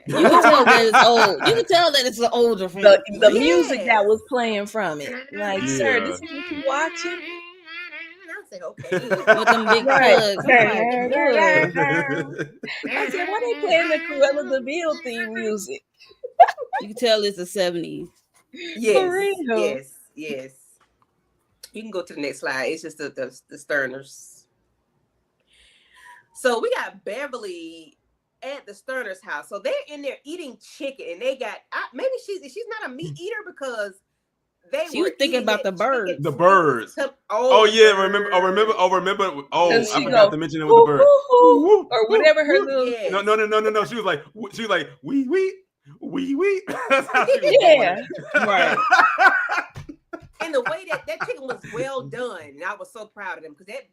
You can tell that it's old. You can tell that it's an older film. The Yes. music that was playing from it. Like, Yeah. sir, this is what you watching? I said, okay. With them big Right. plugs. I'm like, ugh. I said, why they playing the Cruella de Vil theme music? You can tell it's the 70s. Yes, For real. yes. You can go to the next slide. It's just the Sterners. So we got Beverly at the Sterner's house. So they're in there eating chicken, and they got maybe she's not a meat eater because She was thinking about the birds. The birds. Oh yeah, remember. Oh, I She forgot go, to mention it with the birds. "Woo-hoo-hoo," or whatever her little. Yes. No. She was like, wee. That's how she was Yeah. going. Right. And the way that chicken was well done, and I was so proud of them because that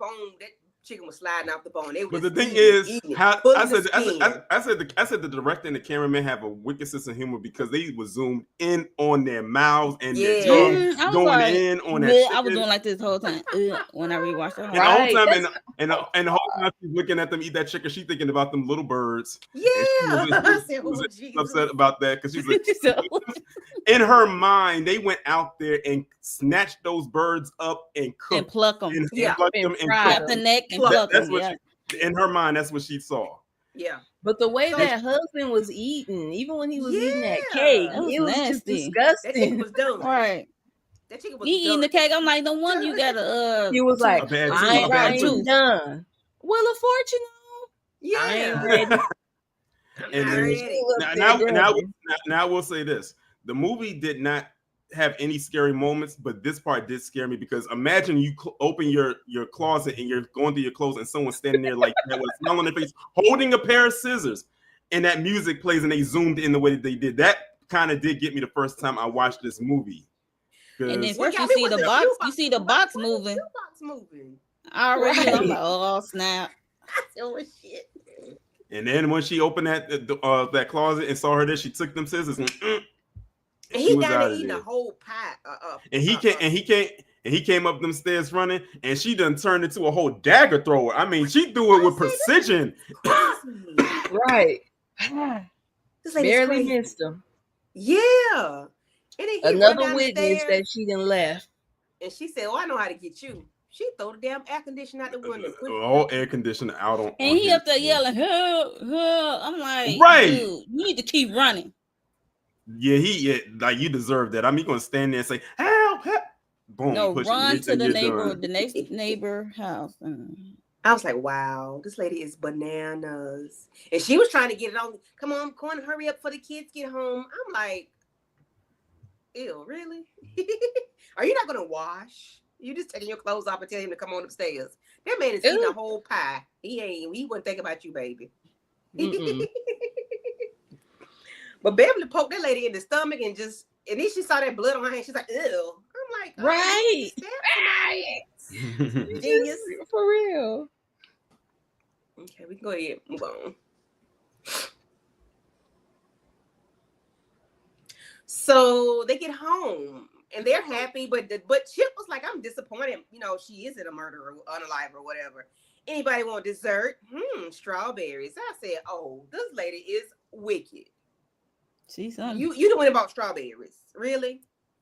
chicken was sliding off the bone. But the thing is, how I said the director and the cameraman have a wicked sense of humor because they was zoomed in on their mouths and their tongue I was going like, in on that. I was doing like this the whole time when I rewatched it. And the whole time, and the whole time she's looking at them eat that chicken, she's thinking about them little birds. Yeah, And she was upset about that because she's like, in her mind, they went out there and snatched those birds up and cooked and pluck them. and Yeah. plucked them and Cut cooked the them. neck and pluck That's them. what Yeah. in her mind, that's what she saw. Yeah. But the way So- that husband was eating, even when he was eating that Yeah. cake, That was it was just nasty. That chicken disgusting. was done. Right. That chicken was He eating done. the cake. I'm like, no wonder you got a He was like, A bad I tooth, a bad ain't tooth. done. Well, unfortunately, Yeah. I ain't ready. And Not then- ready. now we'll say this: the movie did not have any scary moments, but this part did scare me because imagine you open your closet and you're going through your clothes and someone's standing there like that with a smile on their face, holding a pair of scissors, and that music plays and they zoomed in the way that they did. That kind of did get me the first time I watched this movie. And then 'Cause- first you got me see with the the box. shoebox. You see the box moving. Shoebox moving. I already know. I'm Right. like, oh snap. I said, oh shit. and then when she opened that closet and saw her there, she took them scissors and And she he was down there outta eating there. a whole pie. And he came up them stairs running, and she done turned into a whole dagger thrower. I mean, she threw it with precision. right. This lady's Barely crazy. missed him. Yeah. And then he run Another down the witness stairs, that she done left. and she said, "Oh, I know how to get you." She throw the damn air conditioner out the window. All air conditioner out on. And on he his- up there yelling, help. I'm like, Right. dude, you need to keep running. Yeah, like you deserve that. I mean, you're gonna stand there and say, "Help, help!" Boom, No, push it, run and to the you're neighbor, done. the next neighbor house. I was like, "Wow, this lady is bananas." And she was trying to get it on. Come on, hurry up for the kids get home. I'm like, "Ew, really? Are you not gonna wash? You just taking your clothes off and tell him to come on upstairs? That man is eating a whole pie. He wouldn't think about you, baby." But Beverly poked that lady in the stomach and then she saw that blood on her hand. She's like, "Ew." I'm like, Right. Genius. For real. Okay, we can go ahead and move on. So they get home and they're happy, but Chip was like, "I'm disappointed. You know, she isn't a murderer, unalive or whatever. Anybody want dessert? Strawberries." I said, "Oh, this lady is wicked." See something. You doing about strawberries, really?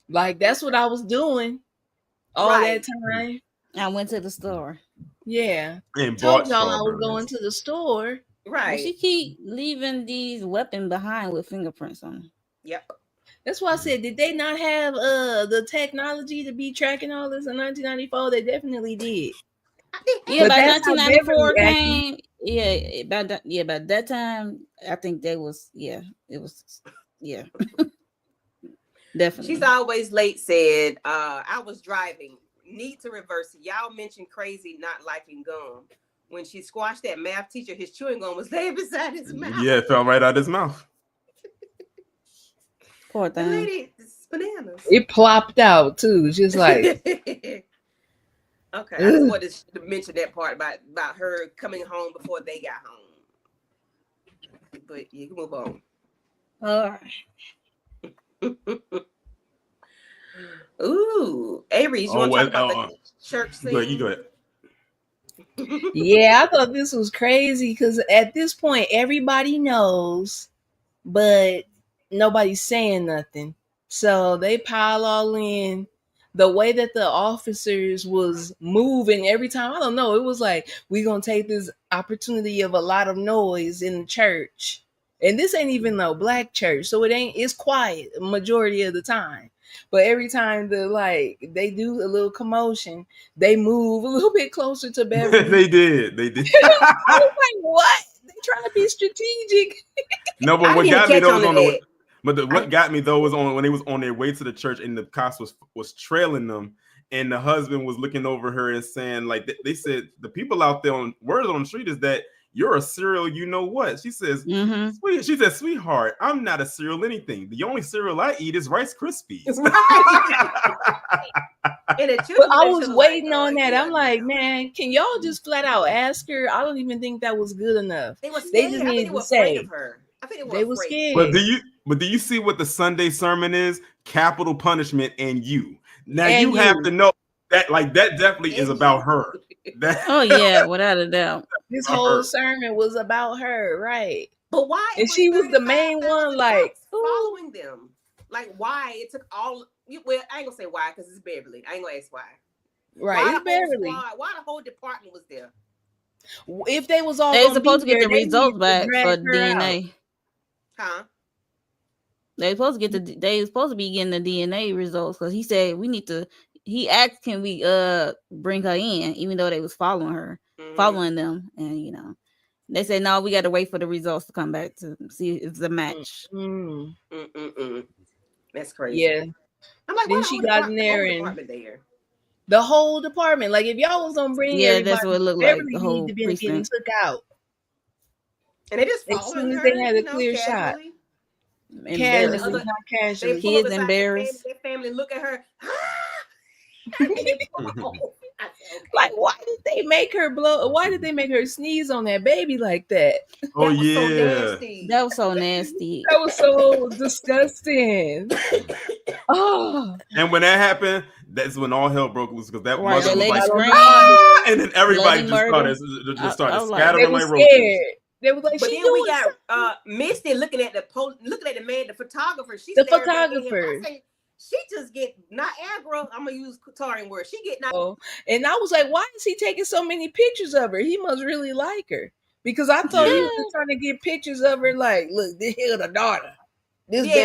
Like that's what I was doing all Right. that time. I went to the store. Yeah. And Told bought y'all I was strawberries. going to the store. Right. But she keep leaving these weapons behind with fingerprints on them. Yep. That's why I said, did they not have the technology to be tracking all this in 1994? They definitely did. Yeah, But by that's how 1994 Beverly came. Yeah, by that time, I think they was. Yeah, it was. Yeah, definitely. She's always late. Said, I was driving. Need to reverse it. Y'all mentioned crazy not liking gum. When she squashed that math teacher, his chewing gum was laying beside his mouth. Yeah, it fell right out his mouth. Poor The thing. lady, it's bananas. It plopped out too, just like. Okay, I just wanted to mention that part about her coming home before they got home. But you can move on. All right. Ooh, Avery, you want to talk about the church scene? You go ahead. Yeah, I thought this was crazy because at this point everybody knows, but nobody's saying nothing. So they pile all in. The way that the officers was moving every time, I don't know. It was like, we're going to take this opportunity of a lot of noise in the church. And this ain't even no black church. So it's quiet majority of the time. But every time they do a little commotion, they move a little bit closer to Beverly. They did. I was like, what? They trying to be strategic. No, but what got me though was on the way. But what got me though was when they was on their way to the church and the cops was trailing them, and the husband was looking over her and saying, like, they said the people out there on words on the street is that you're a serial, you know what? She says, she said, sweetheart, I'm not a cereal anything. The only cereal I eat is Rice Krispies. But I was waiting on that. I'm like, man, can y'all just flat out ask her? I don't even think that was good enough. They just needed to say. I think they were scared. But do you see what the Sunday sermon is? Capital punishment and you. Now and you have to know that, like, that definitely is about her. Oh yeah, without a doubt. This whole sermon was about her, right? But why? And she was the main one, like following them. Like, why it took all? Well, I ain't gonna say why because it's Beverly. I ain't gonna ask why. Right, why it's Beverly. Why the whole department was there? If they was all, they supposed to get the results back for DNA. Huh? They supposed to get they supposed to be getting the DNA results because he said we need to. He asked, can we bring her in, even though they was following them, and they said no, we got to wait for the results to come back to see if it's a match. That's crazy. Yeah. I'm like, then she got in there and the whole department. Like, if y'all was gonna bring everybody, that's what it looked like. The whole precinct getting took out. And they just as soon as they had a clear shot. Casually, not casually. Kids embarrassed. Their family look at her. Like, why did they make her blow? Why did they make her sneeze on that baby like that? Oh, that was so nasty. That was so disgusting. Oh, and when that happened, that's when all hell broke loose because that mother was like, and then everybody just started scattering like roaches. They was like, but then we got Misty looking at the man, the photographer. She's the photographer. She just get Niagara. I'm gonna use Katarian word. She get Niagara. And I was like, why is he taking so many pictures of her? He must really like her because I thought he was trying to get pictures of her. Like, look, this here the daughter. This baby.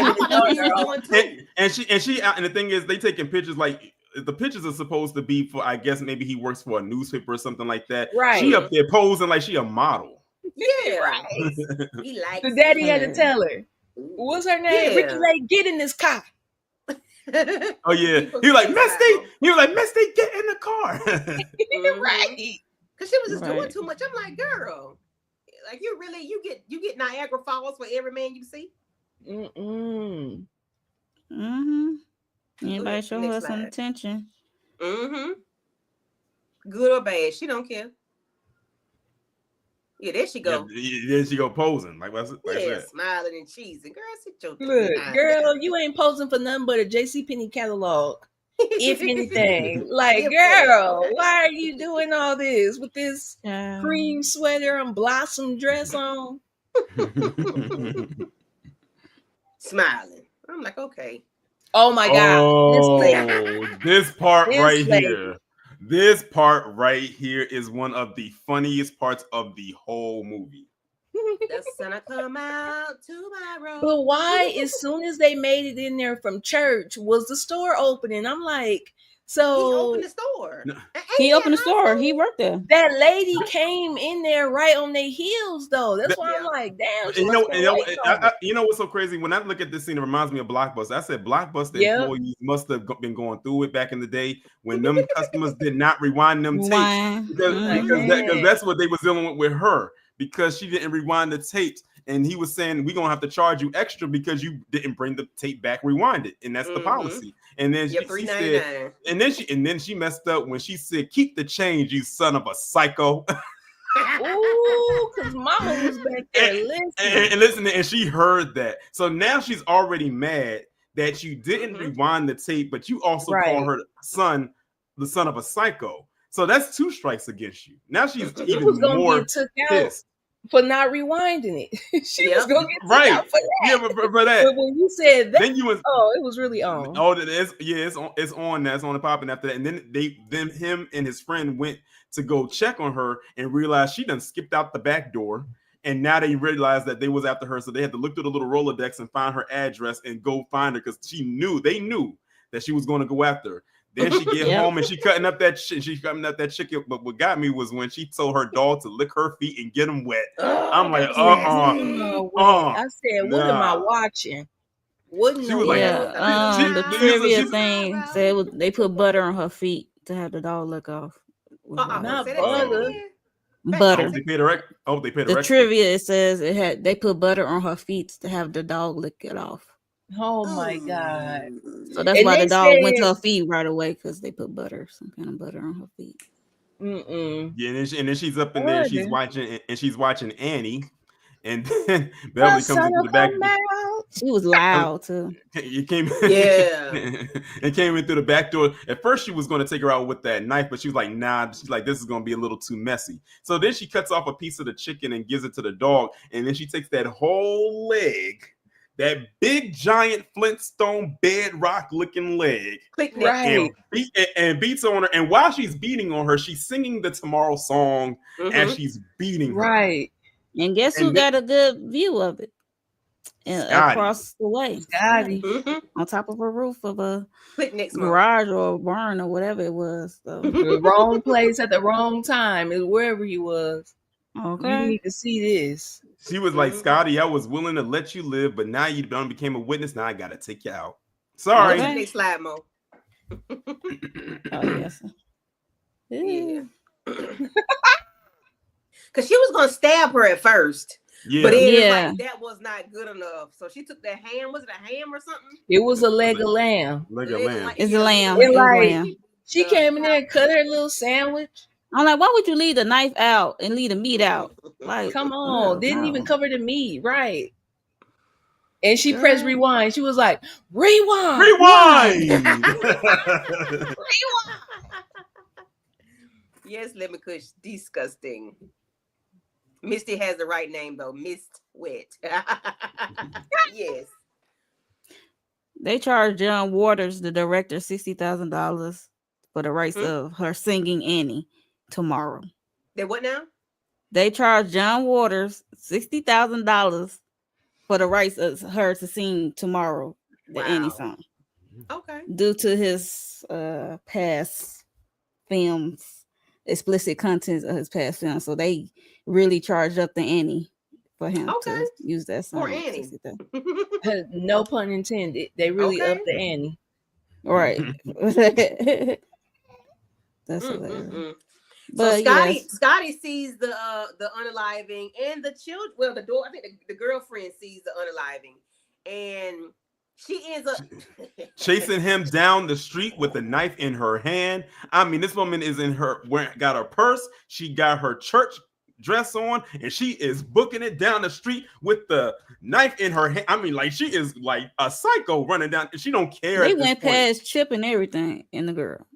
And the thing is, they taking pictures like. The pictures are supposed to be for, I guess maybe he works for a newspaper or something like that. Right. She up there posing like she a model. Yeah, right. He likes the daddy had to tell her. What's her name? Ricky Lake, get in this car. Oh yeah, he was like Misty, get in the car. Right, because she was just doing too much. I'm like, girl, like you get Niagara Falls for every man you see. Anybody show her some attention? Good or bad, she don't care. Yeah, there she go. Yeah, there she go posing like that. Smiling and cheesing. Girl, sit your look, girl, you ain't posing for nothing but a JCPenney catalog. If anything, like, girl, why are you doing all this with this cream sweater and blossom dress on? smiling. I'm like, okay. Oh my God. This part This right lady. here. This part right here is one of the funniest parts of the whole movie. The sun will come out tomorrow. But why, as soon as they made it in there from church, was the store opening? I'm like, He so opened the store. No. Ain't He opened the in high store. school? He worked there. that lady came in there right on their heels, though. That's why I'm Yeah. like, damn, she You must know, have been waiting on her. you know what's so crazy? When I look at this scene, it reminds me of Blockbuster. I said Blockbuster Yep. employees must have been going through it back in the day when them customers did not rewind them tapes Rewind. because that's what they was dealing with her, because she didn't rewind the tapes. And he was saying, we're gonna have to charge you extra because you didn't bring the tape back, rewind it, and that's the policy. And then she said, and then she messed up when she said, "Keep the change, you son of a psycho." Ooh, because mama was back there listening. And she heard that. So now she's already mad that you didn't rewind the tape, but you also call her son the son of a psycho. So that's 2 strikes against you. Now she's even was gonna more get took pissed. out for not rewinding it. She was gonna get took out for that. Yeah, but that. But when you said that, then you was, it was really on. Oh, it's on. That's on the popping after that. And then him and his friend went to go check on her and realized she done skipped out the back door. And now they realized that they was after her, so they had to look through the little Rolodex and find her address and go find her because they knew that she was going to go after her. Then she get home and she cutting up that shit. She's cutting up that chicken. But what got me was when she told her dog to lick her feet and get them wet. I'm like, I said, what am I watching? Wouldn't she was the trivia thing said they put butter on her feet to have the dog lick off. Not butter. Butter. They paid her. They paid her. The trivia, it says they put butter on her feet to have the dog lick it off. Oh my God. So that's why the dog went to her feet right away, because they put some kind of butter on her feet. Yeah, and then she's up in there, she's watching Annie, and then Beverly comes into the back. She was loud too. It came in through the back door. At first, she was going to take her out with that knife, but she was like, nah. She's like, this is going to be a little too messy. So then she cuts off a piece of the chicken and gives it to the dog, and then she takes that whole leg, that big giant Flintstone bedrock looking leg, and beats on her. And while she's beating on her, she's singing the Tomorrow song as she's beating her. Right. And guess who got a good view of it? Across the way, Scotty, on top of a roof of a garage or a barn or whatever it was. So. The wrong place at the wrong time is wherever he was. Okay, you need to see this. She was like, Scotty, I was willing to let you live, but now you done became a witness. Now I gotta take you out. Sorry. Okay. Slide mode. Oh yes. Yeah. Because she was gonna stab her at first. Yeah. But then like, that was not good enough. So she took that ham. Was it a ham or something? It was a leg of lamb. It's a lamb. She came in there and cut her little sandwich. I'm like, why would you leave the knife out and leave the meat out? Like, come on, didn't even cover the meat, right? And she pressed rewind. She was like, rewind. Yes, let me push. Disgusting. Misty has the right name though. Mist Wet. Yes. They charged John Waters, the director, $60,000 for the rights of her singing Annie tomorrow. They what now? They charged John Waters $60,000 for the rights of her to sing tomorrow, the Annie song. Okay. Due to his past films, explicit content of his past films, so they really charged up the Annie for him to use that song. For Annie. No pun intended. They really upped the Annie. Right. That's hilarious. But Scotty sees the unaliving and the children. Well, the door. I think the girlfriend sees the unaliving, and she ends up chasing him down the street with a knife in her hand. I mean, this woman is got her purse. She got her church dress on, and she is booking it down the street with the knife in her hand. I mean, like, she is like a psycho running down. She don't care. They went past Chip and everything in the girl.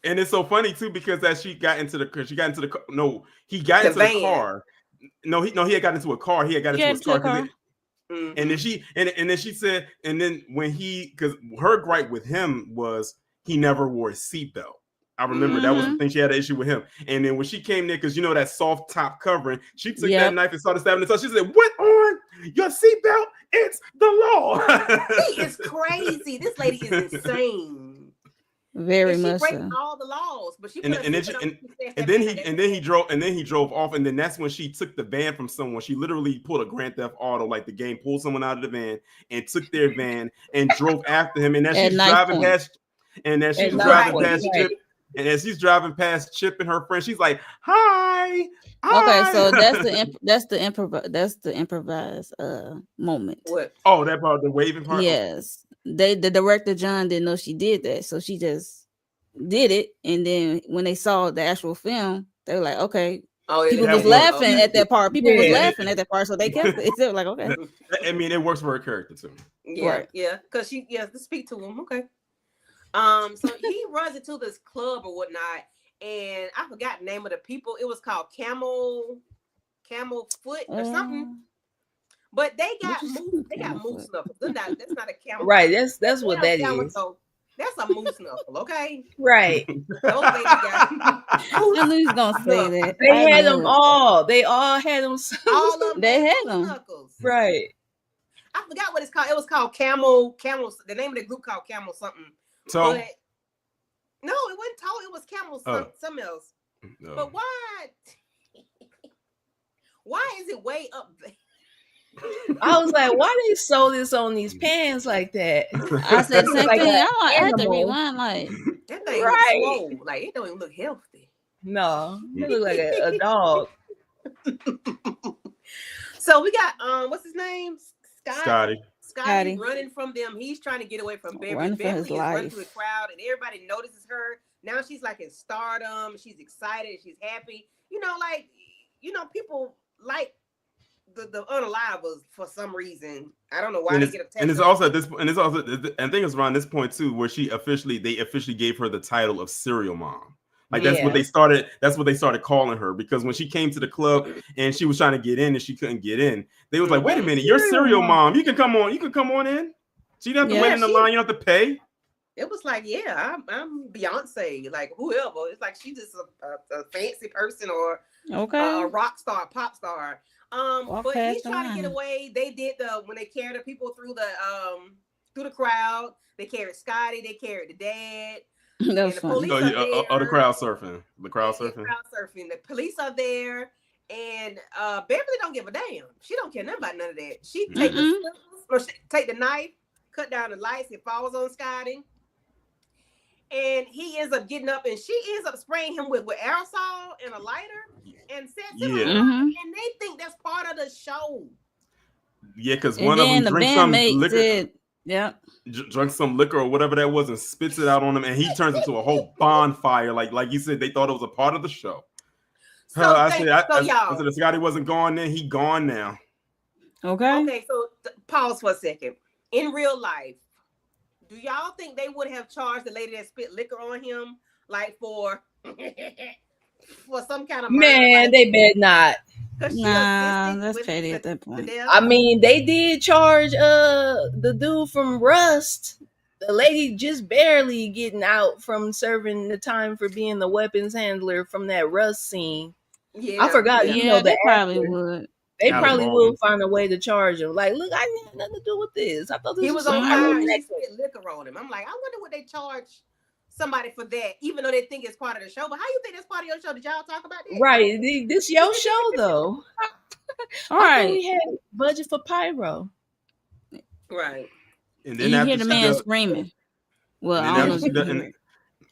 And it's so funny too, because as he got into the car. No, he got into the car. No, he had got into a car. He had got into his car. And then she said, and then when because her gripe with him was he never wore a seatbelt. I remember that was the thing. She had an issue with him. And then when she came there, because that soft top covering, she took that knife and started stabbing herself. She said, "What on your seatbelt? It's the law." She is crazy. This lady is insane. Very and much. She breaks all the laws, but she and then he drove off, and then that's when she took the van from someone. She literally pulled a Grand Theft Auto, like the game, pulled someone out of the van and took their van and drove after him. And as she's driving past, Chip. And as he's driving past Chip and her friend, she's like, "Hi." Okay, so that's the improvised moment. What? Oh, that part, the waving part. Yes, the director John didn't know she did that, so she just did it. And then when they saw the actual film, they were like, "Okay." People was laughing at that part. People was laughing at that part, so they kept it. They were like, "Okay." I mean, it works for her character too. Yeah, because to speak to him. Okay. So he runs into this club or whatnot, and I forgot the name of the people. It was called Camel Foot or something. But they got moose. They got moose knuckles. That's not a camel. Right. That's what that is. So that's a moose knuckle. Okay. Right. Those ladies got. I knew he was gonna say that. They had them all. They all had them. All of them. They had them. Knuckles. Right. I forgot what it's called. It was called Camel. The name of the group called Camel something. So but, no, it wasn't tall. It was Camel something else. No. But why is it way up there? I was like, why they sew this on these pants like that? I said the same thing. I had to rewind like that thing right. Looks slow. Like it don't even look healthy. No, it look like a dog. So we got what's his name? Scotty running from them. He's trying to get away from Beverly. Beverly is running through the crowd, and everybody notices her. Now she's like in stardom. She's excited. She's happy. People like the unalivables for some reason. I don't know why they get a and it's also at this point, and it's also, and I think it's around this point too, where they officially gave her the title of serial mom. Like that's what they started calling her, because when she came to the club and she was trying to get in and she couldn't get in, they was like, "Wait a minute, you're serial mom. You can come on in. So you don't have to wait in the line. You don't have to pay." It was like, I'm Beyonce, like whoever. It's like she's just a fancy person or a rock star, pop star. But he's trying to get away. They did when they carried the people through the crowd. They carried Scotty. They carried the dad. That's funny. The crowd surfing. The crowd surfing. The police are there, and Beverly don't give a damn. She don't care nothing about none of that. She take take the knife, cut down the lights. It falls on Scotty, and he ends up getting up, and she ends up spraying him with aerosol and a lighter, and sets him up. And they think that's part of the show. Yeah, because one of them drinks some liquor. Drunk some liquor or whatever that was and spits it out on him, and he turns into a whole bonfire. Like you said, they thought it was a part of the show. I said Scotty wasn't gone then, he gone now. Okay, so pause for a second. In real life, do y'all think they would have charged the lady that spit liquor on him, like for some kind of murder? Man, they bet not. Nah, that's petty at that point. I mean, they did charge the dude from Rust. The lady just barely getting out from serving the time for being the weapons handler from that Rust scene. Yeah, I forgot. They probably would. They probably will find a way to charge him. Like, look, I didn't have nothing to do with this. I thought this was on fire. They spit liquor on him. I'm like, I wonder what they charge somebody for that, even though they think it's part of the show. But how you think that's part of your show? Did y'all talk about that? Right, this your show though. All right, we had budget for pyro. Right, and then you hear the man screaming. Well, I don't know.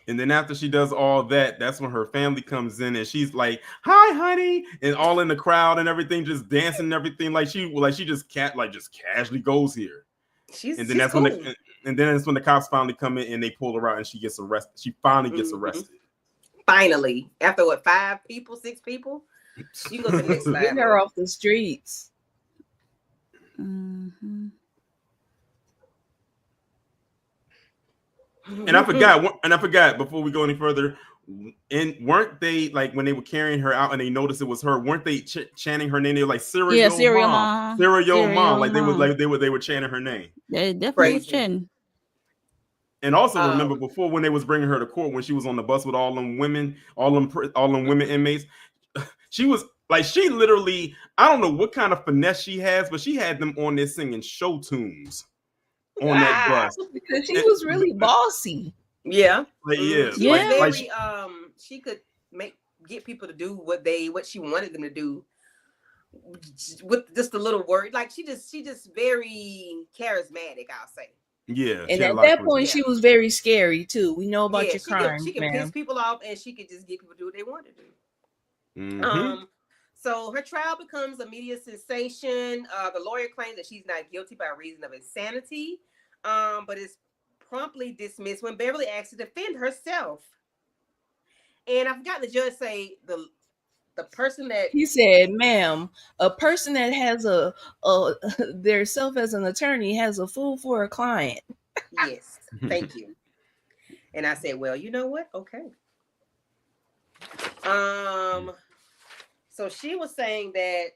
And then after she does all that, that's when her family comes in and she's like, "Hi, honey," and all in the crowd and everything, just dancing and everything, like she just casually goes here. And then that's cool. And then it's when the cops finally come in and they pull her out and she gets arrested. She finally gets arrested. Finally, after 5 people, 6 people, you go to the next slide. Getting her off the streets. Mm-hmm. And I forgot before we go any further, And weren't they like when they were carrying her out and they noticed it was her? Weren't they chanting her name? They were like Yeah, Serial Mom, Serial Mom. Like Mom. they were chanting her name. They definitely was Crazy. chanting. And also remember before when they was bringing her to court when she was on the bus with all them women women inmates, she was like she literally I don't know what kind of finesse she has, but she had them on there singing show tunes on that bus because she was really bossy. Yeah, like, she was Yeah. very she could get people to do what she wanted them to do with just a little word. Like she just very charismatic, I'll say. Yeah, And at that point, she was very scary too. We know about your crimes, she can piss people off, and she can just get people to do what they want to do. So her trial becomes a media sensation. The lawyer claims that she's not guilty by reason of insanity, but is promptly dismissed when Beverly asks to defend herself. And I forgot the judge say the person that he said, "Ma'am, a person that has a their self as an attorney has a fool for a client." Yes, thank you. And I said, well, you know what? Okay. So she was saying that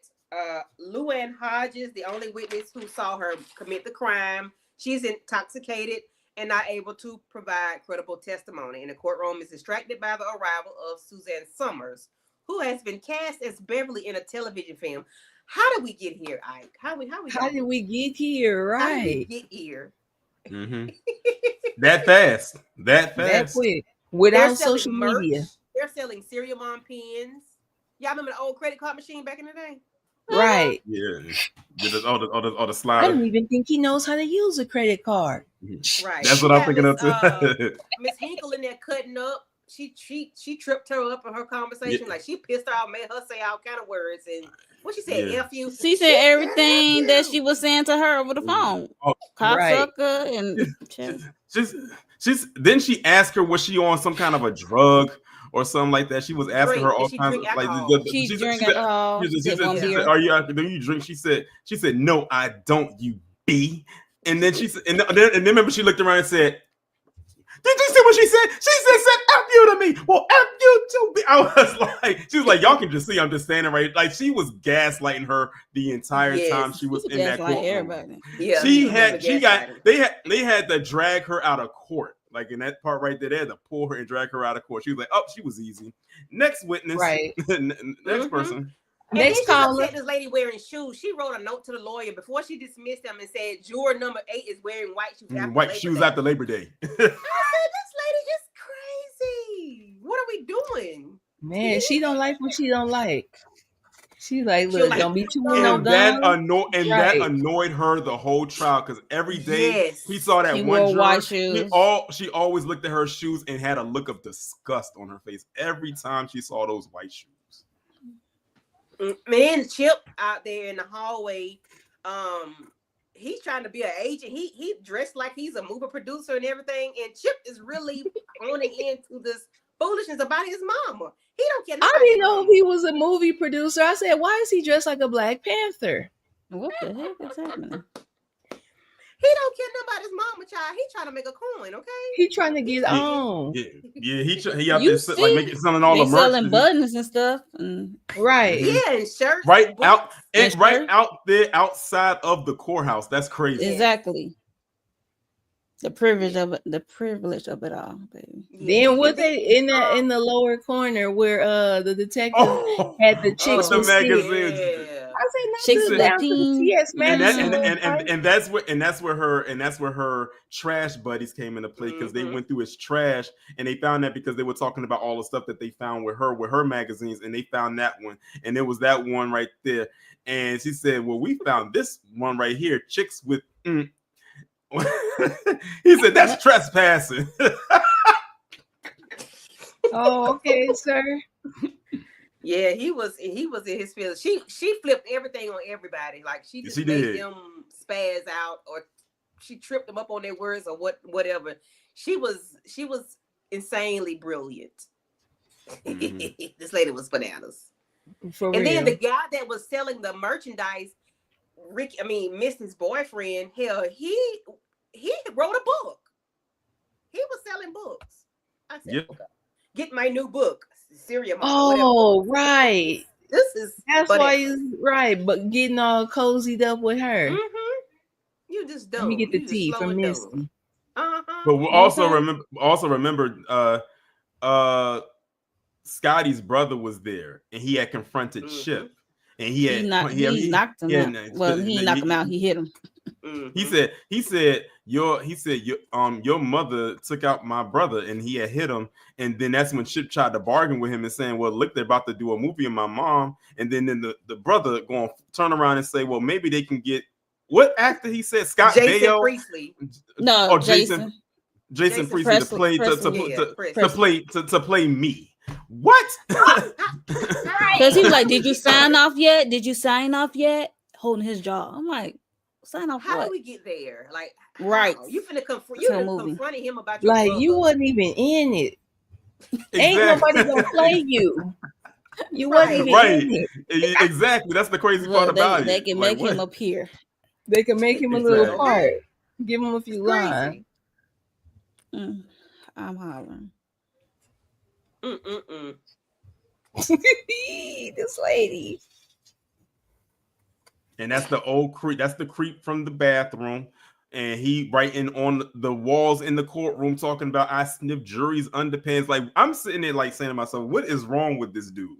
Luann Hodges, the only witness who saw her commit the crime, she's intoxicated and not able to provide credible testimony. And the courtroom is distracted by the arrival of Suzanne Summers, who has been cast as Beverly in a television film. How did we get here, Ike? How did we get here? Right. How did we get here? That fast. That quick. Without social media. They're selling Serial Mom pens. Y'all remember the old credit card machine back in the day? Right. Yeah. All the slider. I don't even think he knows how to use a credit card. Right. That's what I'm thinking of too. Miss Hinkle in there cutting up. She tripped her up in her conversation. Like she pissed her off, made her say all kind of words. And what she said, F you. She said everything that she was saying to her over the phone. Cocksucker and then she asked her, was she on some kind of a drug or something like that? She was asking her all kinds of like she drank alcohol. She said, "Are you? Do you drink?" She said, "No, I don't. You B." And then she said, and then remember she looked around and said, "Did you see what she said? She said F you to me. Well, F you to me." I was like, she was like, y'all can just see I'm just standing right. Like she was gaslighting her the entire time she was in that courtroom. Yeah, they had to drag her out of court. Like in that part right there, they had to pull her and drag her out of court. She was like, "Oh, she was easy." Next witness, right? Next person. Next caller. This lady wearing shoes. She wrote a note to the lawyer before she dismissed him and said, "Juror number 8 is wearing white shoes." After Labor Day. I said, "This lady is crazy. What are we doing?" Man, she don't like what she don't like. She's like, look, don't be too and that annoyed her the whole trial because every day he saw that one juror, she always looked at her shoes and had a look of disgust on her face every time she saw those white shoes. Man, Chip out there in the hallway, he's trying to be an agent. He dressed like he's a movie producer and everything, and Chip is really owning into this foolishness about his mama. He don't care. I didn't know if he was a movie producer. I said, why is he dressed like a Black Panther? What the heck is happening? He don't care nothing about his mama, child. He's trying to make a coin, okay? He's trying to get on. Yeah. He out there like selling all the merch, selling buttons and stuff, right? Yeah, and shirts, right out there outside of the courthouse. That's crazy. Exactly. The privilege of it all, baby. Then what they in the lower corner where the detective had the chicks with magazines. I say chicks down to the TS magazine. And that's where her trash buddies came into play because they went through his trash and they found that because they were talking about all the stuff that they found with her magazines and they found that one and it was that one right there and she said, well, we found this one right here, chicks with he said that's trespassing. Oh, okay, sir. Yeah, he was in his feelings. She flipped everything on everybody. Like she just made them spaz out, or she tripped them up on their words, or whatever. She was insanely brilliant. This lady was bananas. Then the guy that was selling the merchandise, missed his boyfriend. Hell, he wrote a book. He was selling books. I said, okay. get my new book, Syria Mom. Oh, right. This is That's why he's right, but getting all cozied up with her. Mm-hmm. You just don't. Let me get the You just tea slow from it down. Misty. But we also remember Scotty's brother was there, and he had confronted Chip, and he knocked him out. Well, he knocked him out. He hit him. He said your mother took out my brother, and he had hit him. And then that's when Chip tried to bargain with him and saying, well, look, they're about to do a movie on my mom. And then the brother going to turn around and say, well, maybe they can get what actor he said, Scott Baio? Priestley. No, Jason Priestley to play me. What? Because he was like, did you sign off yet? Did you sign off yet? Holding his jaw. I'm like, sign off. How what? do we get there? Like, right? You finna confronting him about your like brother. You wasn't even in it. Exactly. Ain't nobody gonna play you. You wasn't even in it. Exactly. That's the crazy part about it. They can make him appear. They can make him a little part. Give him a few lines. I'm hollering. This lady. And that's the old creep. That's the creep from the bathroom. And he writing on the walls in the courtroom talking about I sniff jury's underpants. Like I'm sitting there like saying to myself, what is wrong with this dude?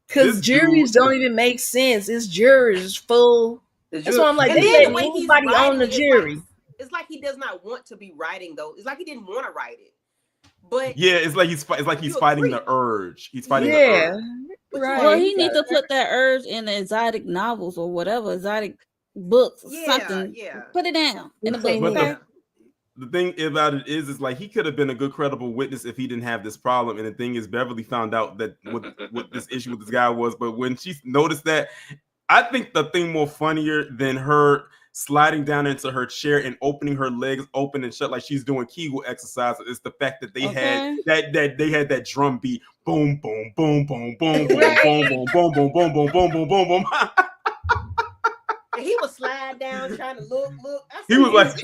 Because juries don't even make sense. It's jurors full. That's why I'm like, they let anybody on the jury. It's like he does not want to be writing though. It's like he didn't want to write it. But yeah, it's like he's fighting the urge. He's fighting the urge. Right. Well, he needs to put that urge in the exotic novels or whatever, exotic books, something. Yeah. Put it down in the book. But the thing about it is like he could have been a good credible witness if he didn't have this problem. And the thing is, Beverly found out that what this issue with this guy was. But when she noticed that, I think the thing more funnier than her sliding down into her chair and opening her legs open and shut like she's doing Kegel exercises is the fact that they had that drum beat, boom, boom, boom, boom, boom, boom, boom, boom, boom, boom, boom, boom, boom, boom, boom, boom. And he was slide down trying to look. He was like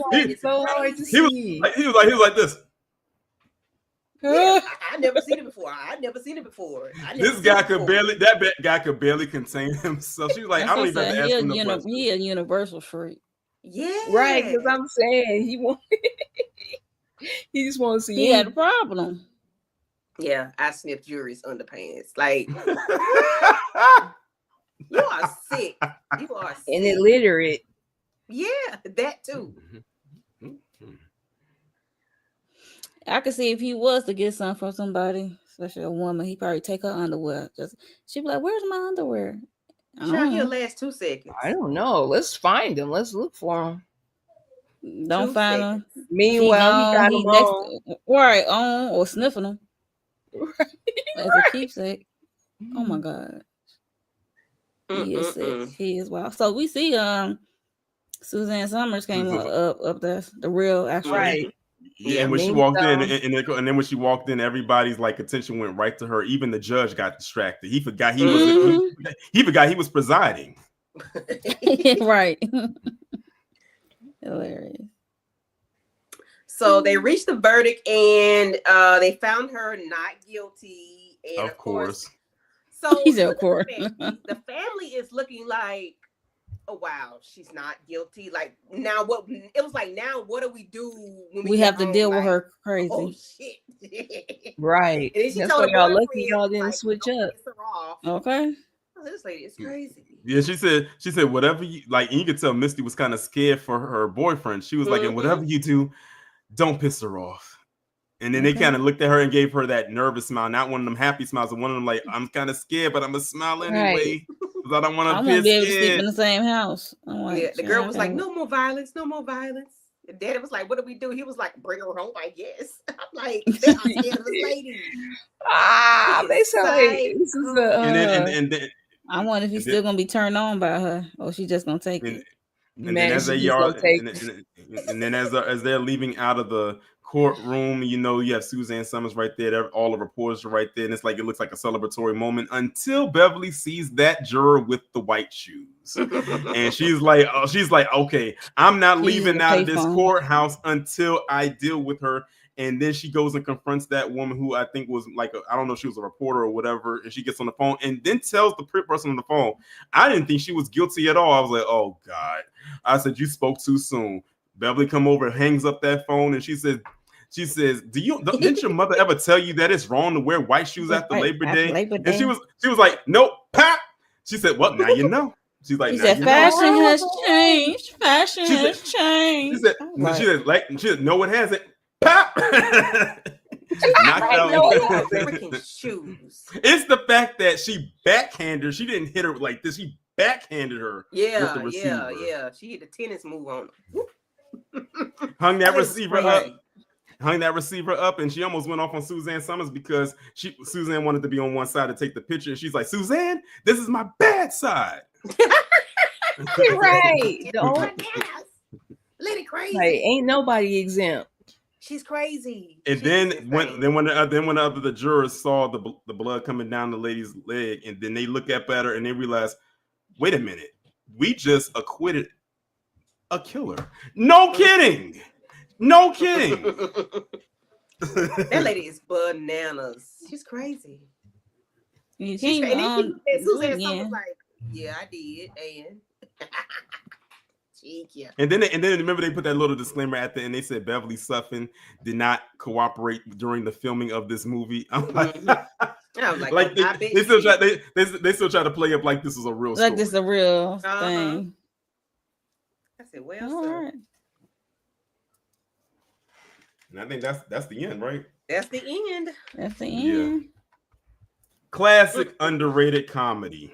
this. Yeah, I never seen it before. This guy could barely contain himself. She was like, I don't even have to ask him no question. He a universal freak. Yeah, right. Because I'm saying he just wants to see. He had a problem. Yeah, I sniffed jury's underpants. Like you are sick. You are sick. And illiterate. Yeah, that too. I could see if he was to get something from somebody, especially a woman, he'd probably take her underwear. She'd be like, "Where's my underwear?" Sure, he'll last 2 seconds. I don't know. Let's find him. Let's look for him. Don't find him. Meanwhile, he got him on. Right, on or sniffing him. Right. As a keepsake. Oh my God. He is sick. He is wild. So we see Suzanne Summers came up there, the real actual. Right. Yeah, and when she walked in, and then when she walked in, everybody's like attention went right to her. Even the judge got distracted. He forgot he was presiding. Right. Hilarious. So they reached the verdict, and they found her not guilty. And of course. So of course. The family is looking like, oh wow, she's not guilty. Like now, what it was like? Now, what do we do when we have to deal with her crazy? Oh shit! Right. That's why y'all lucky y'all didn't switch up. Okay. Oh, this lady is crazy. Yeah, she said whatever you like, and you could tell Misty was kind of scared for her boyfriend. She was like, and whatever you do, don't piss her off. And then they kind of looked at her and gave her that nervous smile, not one of them happy smiles, but one of them like, I'm kind of scared, but I'm gonna smile anyway. Because I don't want to piss. Be able to sleep in the same house. Yeah, the girl was like, no more violence, no more violence. And Daddy was like, what do we do? He was like, bring her home, I guess. I'm like, they're not scared of this lady. They sound like this is and then I wonder if he's still gonna be turned on by her, or she's just gonna take it. And then as they're leaving out of the courtroom, you have Suzanne Summers right there. All the reporters are right there, and it looks like a celebratory moment until Beverly sees that juror with the white shoes, and she's like, okay, I'm not leaving out of this courthouse until I deal with her. And then she goes and confronts that woman who I think was like, I don't know, she was a reporter or whatever. And she gets on the phone and then tells the person on the phone, I didn't think she was guilty at all. I was like, oh God. I said, you spoke too soon. Beverly come over, hangs up that phone, and she says, didn't your mother ever tell you that it's wrong to wear white shoes after Labor Day? And she was like, nope, pop. She said, well, now you know. She's like, she said, fashion has changed. Fashion has changed. She said, no, it hasn't. Pop. Knocked out. Freaking shoes. It's the fact that she backhanded her. She didn't hit her like this. She backhanded her. Yeah. She hit the tennis move on her. Hung that receiver up, and she almost went off on Suzanne Summers because Suzanne wanted to be on one side to take the picture, and she's like, Suzanne, this is my bad side. Right. Let it crazy. Like, ain't nobody exempt. She's crazy. And when the jurors saw the blood coming down the lady's leg, and then they look up at her and they realize, wait a minute, we just acquitted a killer. No kidding. That lady is bananas. She's crazy. Suzanne Summers like, yeah, I did, and And then remember they put that little disclaimer at the end. They said Beverly Suffin did not cooperate during the filming of this movie. I'm like, I was like they still try to play up like this is a real story. Like this is a real thing. I said, well, all right. And I think that's the end, right? That's the end. Yeah. Classic underrated comedy.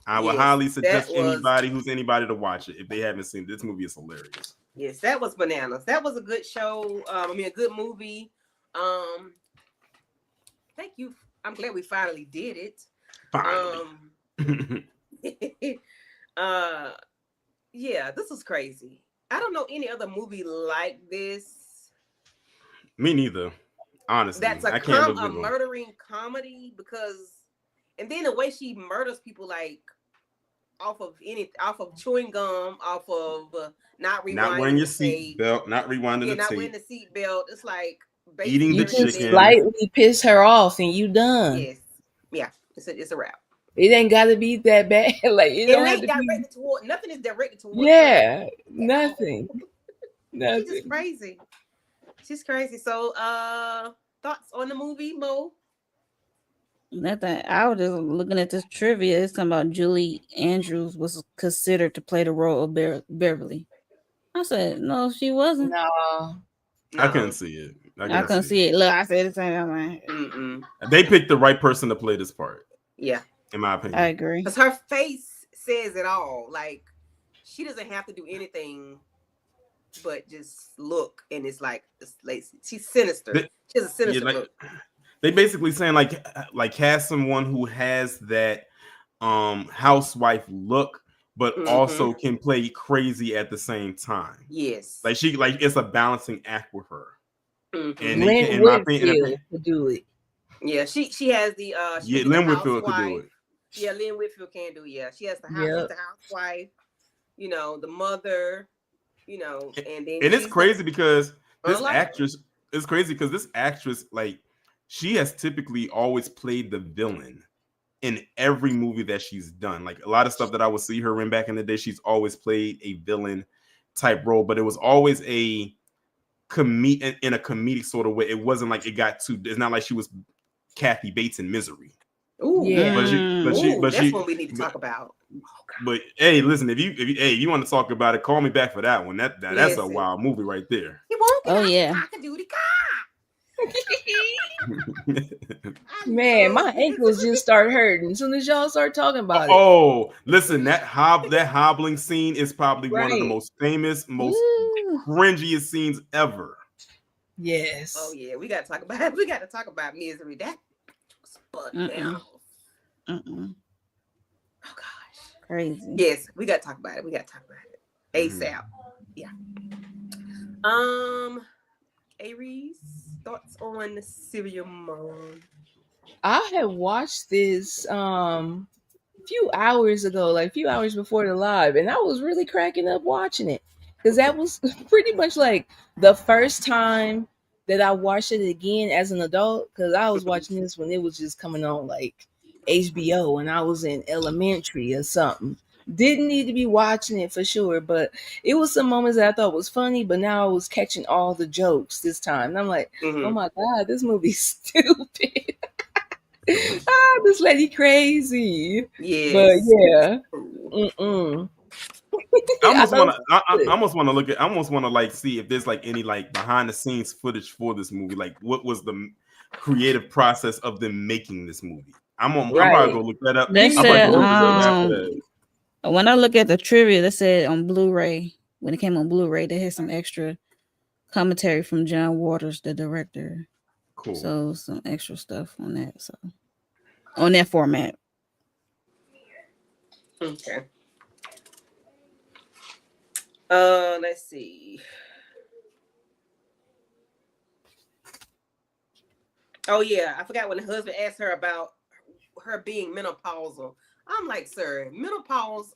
I would highly suggest anybody to watch it if they haven't seen it. This movie is hilarious. Yes, that was bananas. That was a good show. A good movie. Thank you. I'm glad we finally did it. Yeah, this was crazy. I don't know any other movie like this. Me neither. Honestly, that's a murdering comedy and then the way she murders people, like off of chewing gum, off of not wearing your seatbelt, not rewinding not wearing the seatbelt. It's like eating the chicken. Just slightly piss her off and you done. Yes, yeah, it's a wrap. It ain't got to be that bad. Like it don't have to directed toward nothing. Is directed toward. Yeah, nothing. She's just crazy. She's crazy. So, thoughts on the movie, Mo? Nothing. I was just looking at this trivia. It's talking about Julie Andrews was considered to play the role of Beverly. I said, no, she wasn't. No. I couldn't see it. I couldn't see it. Look, I said the same thing. They picked the right person to play this part. Yeah. In my opinion. I agree. Because her face says it all. Like, she doesn't have to do anything but just look, and it's like she's sinister. She has a sinister look. They basically saying like cast someone who has that housewife look, but also can play crazy at the same time. Yes, like it's a balancing act with her. And in my opinion, to do it. Yeah, she has the Lynn Whitfield could do it. Yeah, Lynn Whitfield can do it. Yeah, she has the house, the housewife. The mother. And it's crazy because this actress, like, she has typically always played the villain in every movie that she's done. Like a lot of stuff that I would see her in back in the day, she's always played a villain type role, but it was always in a comedic sort of way. It wasn't like it's not like she was Kathy Bates in Misery. Ooh, yeah. But that's what we need to talk about. But hey, listen, if you want to talk about it, call me back for that one. That's a wild movie right there. Yeah. Man, my ankles just start hurting as soon as y'all start talking about it. Oh, listen, that hobbling scene is probably one of the most famous, most cringiest scenes ever. Yes. Oh yeah, we got to talk about it. We got to talk about Misery. That was bananas. Oh gosh, crazy. Yes, we got to talk about it. ASAP. Yeah. Aries, thoughts on the Serial Mom? I had watched this a few hours ago, like a few hours before the live, and I was really cracking up watching it because that was pretty much like the first time that I watched it again as an adult, because I was watching this when it was just coming on like HBO and I was in elementary or something. Didn't need to be watching it for sure, but it was some moments that I thought was funny, but now I was catching all the jokes this time. And I'm like, oh my God, this movie's stupid. This lady crazy. Yes. But yeah. I almost want to look at. I almost want to like see if there's like any like behind the scenes footage for this movie. Like, what was the creative process of them making this movie? I'm probably gonna look that up. They said when I look at the trivia, they said on Blu-ray, when it came on Blu-ray, they had some extra commentary from John Waters, the director. Cool. So some extra stuff on that. So on that format. Okay. Let's see. Oh yeah, I forgot when the husband asked her about her being menopausal. I'm like, sir, menopause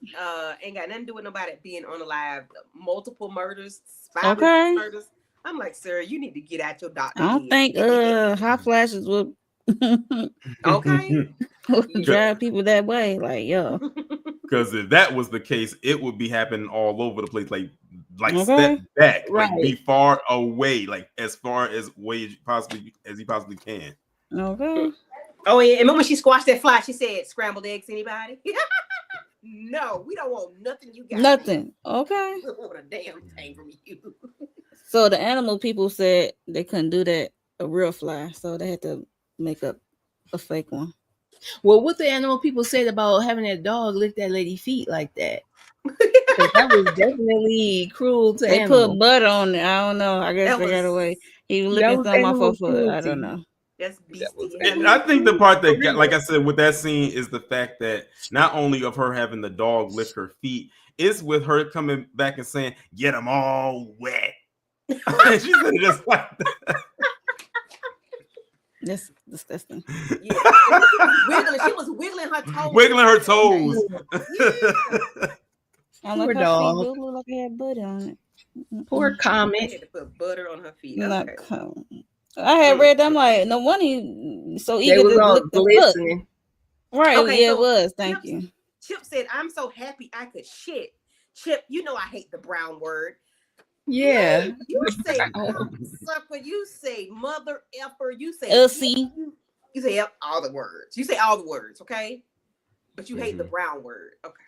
ain't got nothing to do with nobody being unalive. Multiple murders, 5 murders. I'm like, sir, you need to get out your doctor. I don't think hot flashes would drive people that way. Like, yo. Because if that was the case, it would be happening all over the place. Like step back, like be far away, like as far as way as he possibly can. Okay. Oh yeah, and remember when she squashed that fly? She said, "Scrambled eggs, anybody?" No, we don't want nothing. You got nothing. Okay. We don't want a damn thing from you. So the animal people said they couldn't do that a real fly, so they had to make up a fake one. Well, what the animal people said about having that dog lick that lady's feet like that? That was definitely cruel to animals. They put butter on it. I don't know. I guess they got away. He was licking thumb off her foot. I don't know. That's beastie. I think the part that got, like I said, with that scene is the fact that not only of her having the dog lick her feet, it's with her coming back and saying, "Get them all wet." And she said it just like that. That's disgusting. Yeah. She was wiggling her toes. Wiggling her toes. I like her feet look like it had butter on it. Poor comment. She had to put butter on her feet. I had read them like no one he so eager to look glistening. Right. Okay, yeah, it was. Thank you. Chip said, "I'm so happy I could shit." Chip, you know I hate the brown word. Yeah. You say sucker, you say mother effer, you say you say all the words. You say all the words, okay? But you hate the brown word. Okay.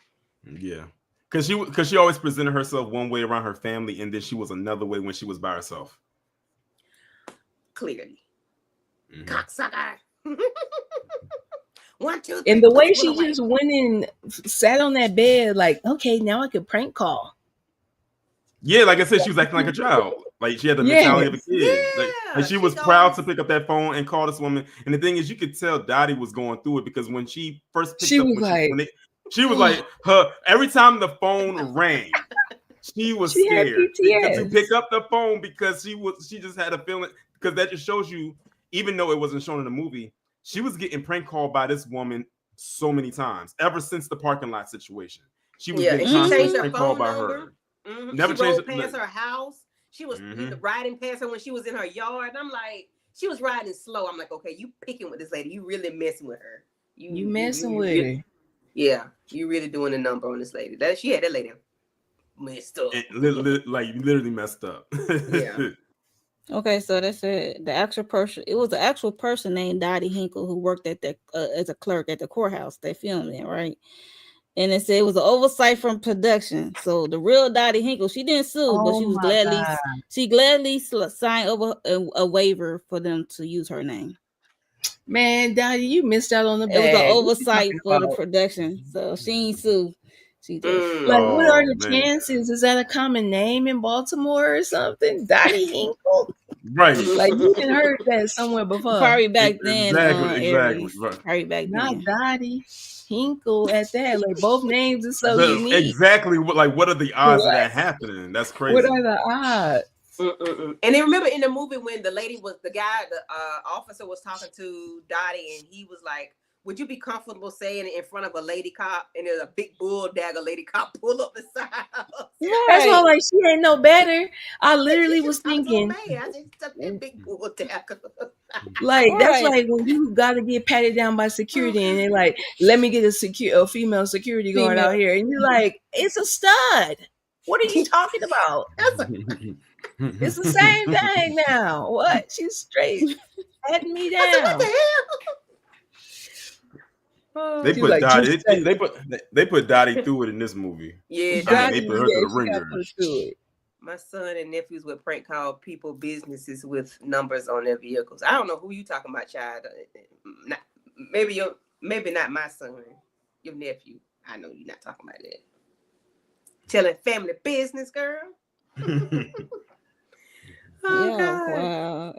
Yeah. Because she always presented herself one way around her family, and then she was another way when she was by herself. Clearly. Cocksucker. 1, 2, 3. And the way she just went and sat on that bed, like, okay, now I could prank call. Yeah, like I said, she was acting like a child. Like she had the mentality of a kid. Yeah, like she was proud to pick up that phone and call this woman. And the thing is, you could tell Dottie was going through it because when she first picked up, she was like, every time the phone rang, she was scared to pick up the phone because she just had a feeling, because that just shows you, even though it wasn't shown in the movie, she was getting prank called by this woman so many times ever since the parking lot situation. She was getting constantly prank called by her. Never she rode past her house. She was riding past her when she was in her yard. And I'm like, she was riding slow. I'm like, okay, you picking with this lady. You really messing with her. You messing with her. Yeah, you really doing a number on this lady. She had that lady messed up. Literally messed up. Yeah. Okay, so that's it. The actual person. It was an actual person named Dottie Hinkle who worked at the as a clerk at the courthouse. They filmed it, right? And it said it was an oversight from production. So the real Dottie Hinkle, she didn't sue, but she gladly signed over a waiver for them to use her name. Man, Dottie, you missed out on the bag. It was an oversight for the production, so she ain't sue. She just what are the chances? Is that a common name in Baltimore or something? Dottie Hinkle, right? Like you can heard that somewhere before. Probably back then. Exactly. Right. Probably back then. Not Dottie Hinkle at that. Like both names are so unique. Exactly. What are the odds of that happening? That's crazy. What are the odds? And then remember in the movie when the officer was talking to Dottie and he was like, would you be comfortable saying it in front of a lady cop and there's a big bull dagger lady cop pull up beside her? That's why, Right. like, she ain't no better. I literally She was just talks so thinking, bad. I said, "Stop that big bull dagger." like, that's Right. like when you got to get patted down by security, and they're like, "Let me get a female security guard out Female. here," and you're like, "It's a stud. What are you talking about? It's the same thing now. What? She's straight patting me I said, "What down." the hell?" They She put like, Dottie. just say they put Dottie through it in this movie. Yeah, I mean, Dottie, they put her through the yeah, she got ringer. put through it. my son and nephews would prank call people businesses with numbers on their vehicles. I don't know who you talking about, child. Not, maybe not my son, your nephew. I know you're not talking about that. Telling family business, girl. Oh Yeah. God. Wow.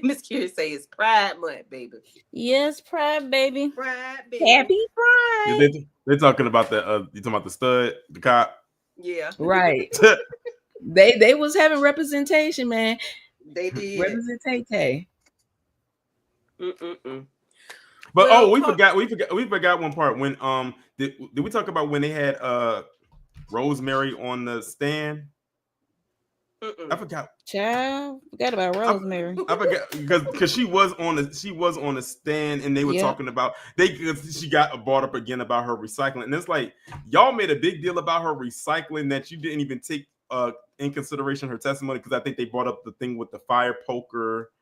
Miss Curious say it's Pride Month, baby. Yes, Pride, baby. Pride, baby. Happy Pride. They're talking about the you talking about the stud, the cop. Yeah. Right. They was having representation, man. They did. Representate. Mm-mm-mm. But Well, we forgot one part when did we talk about when they had Rosemary on the stand? I forgot. Child, forgot about Rosemary. I forgot because she was on the stand and they were Yep. talking about she got brought up again about her recycling, and it's like y'all made a big deal about her recycling that you didn't even take in consideration her testimony, because I think they brought up the thing with the fire poker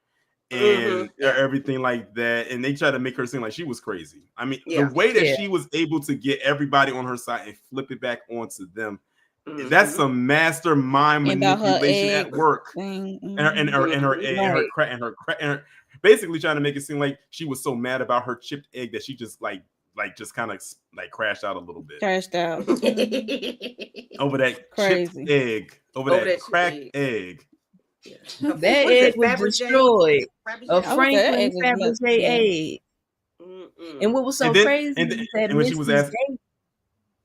and everything like that, and they tried to make her seem like she was crazy. I mean, the way that she was able to get everybody on her side and flip it back onto them, that's some mastermind manipulation at work. And her basically trying to make it seem like she was so mad about her chipped egg that she just just kind of like crashed out a little bit. Crashed out. Over that Crazy. chipped egg. Over that cracked egg. Yeah. That egg was destroyed. A Franklin Fabergé egg. And what was so crazy is that when she was asked,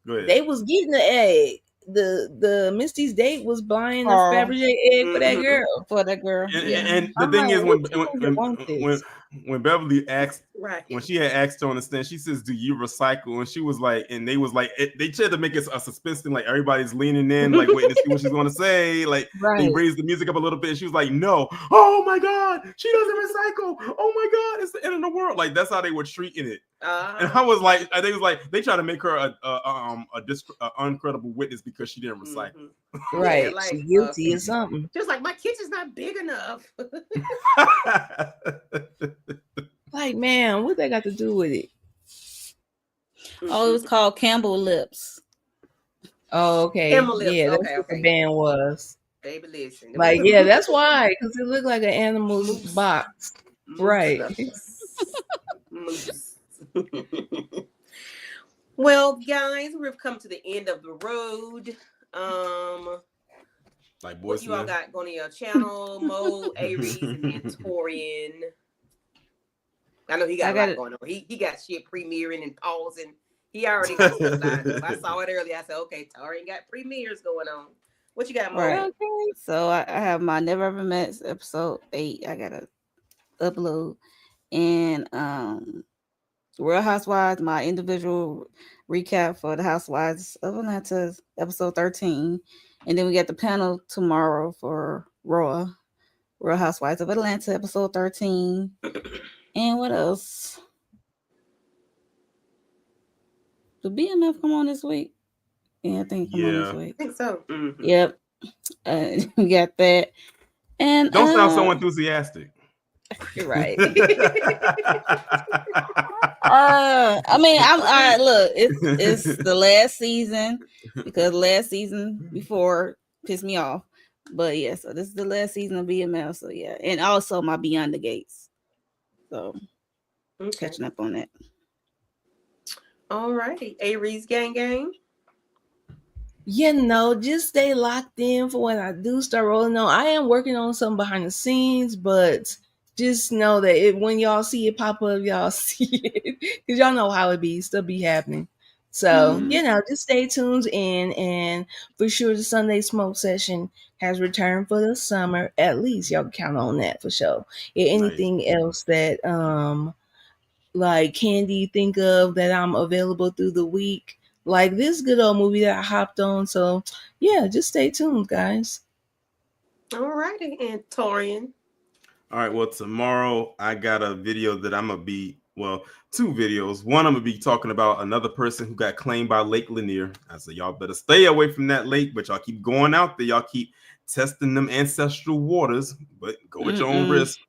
they was getting the egg. The Misty's date was buying the Fabergé egg for that girl. For that girl. And the thing is, when Beverly asked, when she had asked her on the stand, she says, "Do you recycle?" And she was like, and they was like, they tried to make it a suspense thing, like everybody's leaning in, like waiting to see what she's going to say. Like they raised the music up a little bit, and she was like, "No, oh my God, she doesn't recycle. Oh my God, it's the end of the world." Like that's how they were treating it. And I was like, they try to make her a uncredible witness because she didn't recycle. Right, like, she's guilty or something. Just like my kitchen's not big enough. Like, man, what they got to do with it? Oh, it was called Campbell Lips. Oh, okay. Campbell Lips. Yeah, that's what the band was. Baby, listen. Like, yeah, that's why, because it looked like an animal box. Right. Well, guys, we've come to the end of the road. Like what you all got going on your channel? Mo, Aries, and Torian. I know he got a lot going on. He got shit premiering and pausing. He already got stuff lined up. I saw it earlier. I said, okay, Torian got premieres going on. What you got, Mo? Right. Okay. So I have my Never Ever Met episode 8. I gotta upload. And Real Housewives, my individual recap for the Housewives of Atlanta, episode 13. And then we got the panel tomorrow for Real Housewives of Atlanta, episode 13. And what else? Did BMF come on this week? Yeah, I think come on this week. I think so. Mm-hmm. Yep. We got that. And don't sound so enthusiastic. You're right. I mean, look, it's the last season, because last season before pissed me off. But yeah, so this is the last season of BML. So yeah, and also my Beyond the Gates. So catching up on that. All righty, Aries gang. Just stay locked in for when I do start rolling on. I am working on something behind the scenes, but just know that when y'all see it pop up, y'all see it, because y'all know how it be. Stuff be happening. So, just stay tuned in, and for sure the Sunday smoke session has returned for the summer. At least y'all can count on that for sure. Anything else that like candy you think of that I'm available through the week. Like this good old movie that I hopped on. So yeah, just stay tuned, guys. All righty, and Torian. All right. Well, tomorrow I got a video that I'm gonna be two videos. One, I'm gonna be talking about another person who got claimed by Lake Lanier. I said y'all better stay away from that lake, but y'all keep going out there. Y'all keep testing them ancestral waters, but go at your own risk.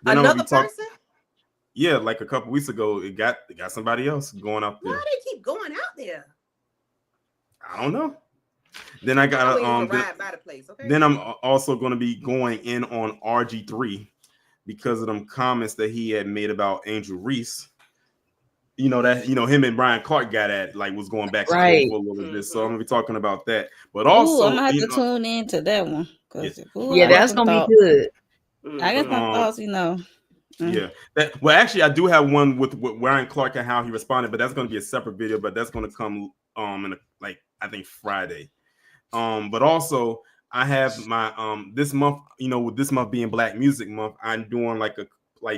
Then I'm gonna Another be talking. person? Yeah, like a couple weeks ago, it got somebody else going out there. Why do they keep going out there? I don't know. Then I got ride by the place. Okay. Then I'm also going to be going in on RG3 because of them comments that he had made about Angel Reese. Him and Brian Clark got at was going back and forth for a little bit. So I'm gonna be talking about that. But also, I'm gonna have to tune into that one because that's gonna be good. I got some thoughts, Yeah. Actually, I do have one with Brian Clark and how he responded, but that's going to be a separate video. But that's going to come I think Friday. But also I have my this month, with this month being Black Music Month, I'm doing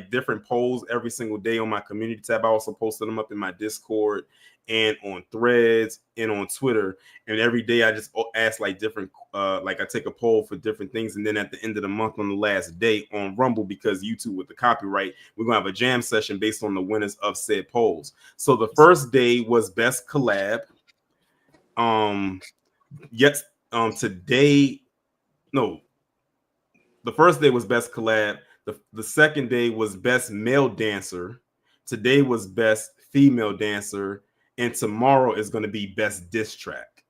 different polls every single day on my community tab. I also posted them up in my Discord and on Threads and on Twitter. And every day I just ask different I take a poll for different things, and then at the end of the month on the last day on Rumble, because YouTube with the copyright, we're gonna have a jam session based on the winners of said polls. So the first day was best collab. The first day was best collab. The second day was best male dancer. Today was best female dancer, and tomorrow is going to be best diss track.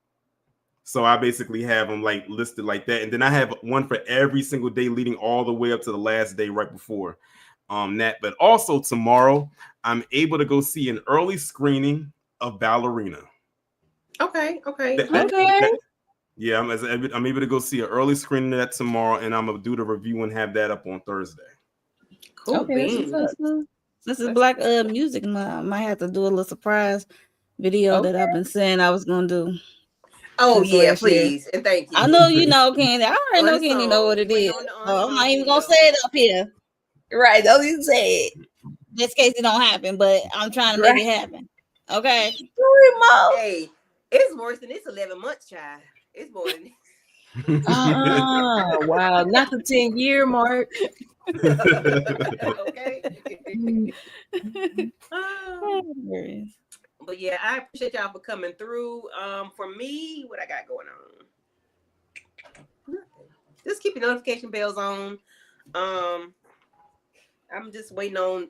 So I basically have them listed like that, and then I have one for every single day leading all the way up to the last day right before that. But also tomorrow, I'm able to go see an early screening of Ballerina. Okay. Yeah, I'm able to go see an early screening of that tomorrow, and I'm gonna do the review and have that up on Thursday. Cool. This is Black Music Month. I might have to do a little surprise video that I've been saying I was gonna do. Oh yeah, please and thank you. I know Candy. I already know Candy know what it is. I'm not even gonna say it up here. Right? Don't even say it. Just in case it don't happen, but I'm trying to make it happen. Okay. Hey, it's worse than this 11 months, child. It's more than this. Wow, not the 10-year mark. Okay. But yeah, I appreciate y'all for coming through. For me, what I got going on? Just keep your notification bells on. I'm just waiting on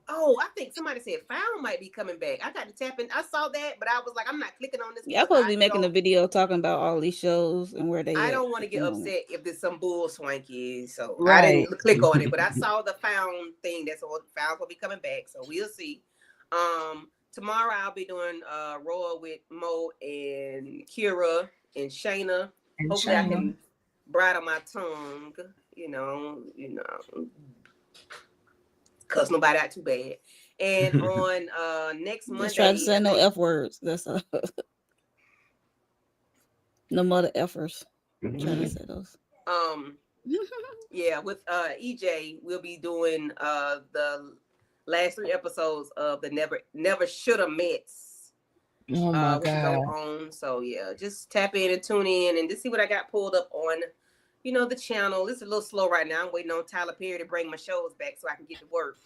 I think somebody said Found might be coming back. I got to tap in. I saw that, but I was like, I'm not clicking on this. Yeah, I'm supposed to be making a video talking about all these shows and where they I don't want to get upset if there's some bull swanky. So right. I didn't click on it, but I saw the Found thing. That's all. Found will be coming back. So we'll see. Tomorrow I'll be doing Roy with Mo and Kira and Shayna. Hopefully I can bridle my tongue, cuss nobody out too bad. And on next Monday, just try to say no F words. That's no mother effers. Trying to say those. Yeah, with EJ, we'll be doing the last 3 episodes of the Never Shoulda Mets. Oh my God. On. So yeah, just tap in and tune in and just see what I got pulled up on. The channel. It's a little slow right now. I'm waiting on Tyler Perry to bring my shows back so I can get to work.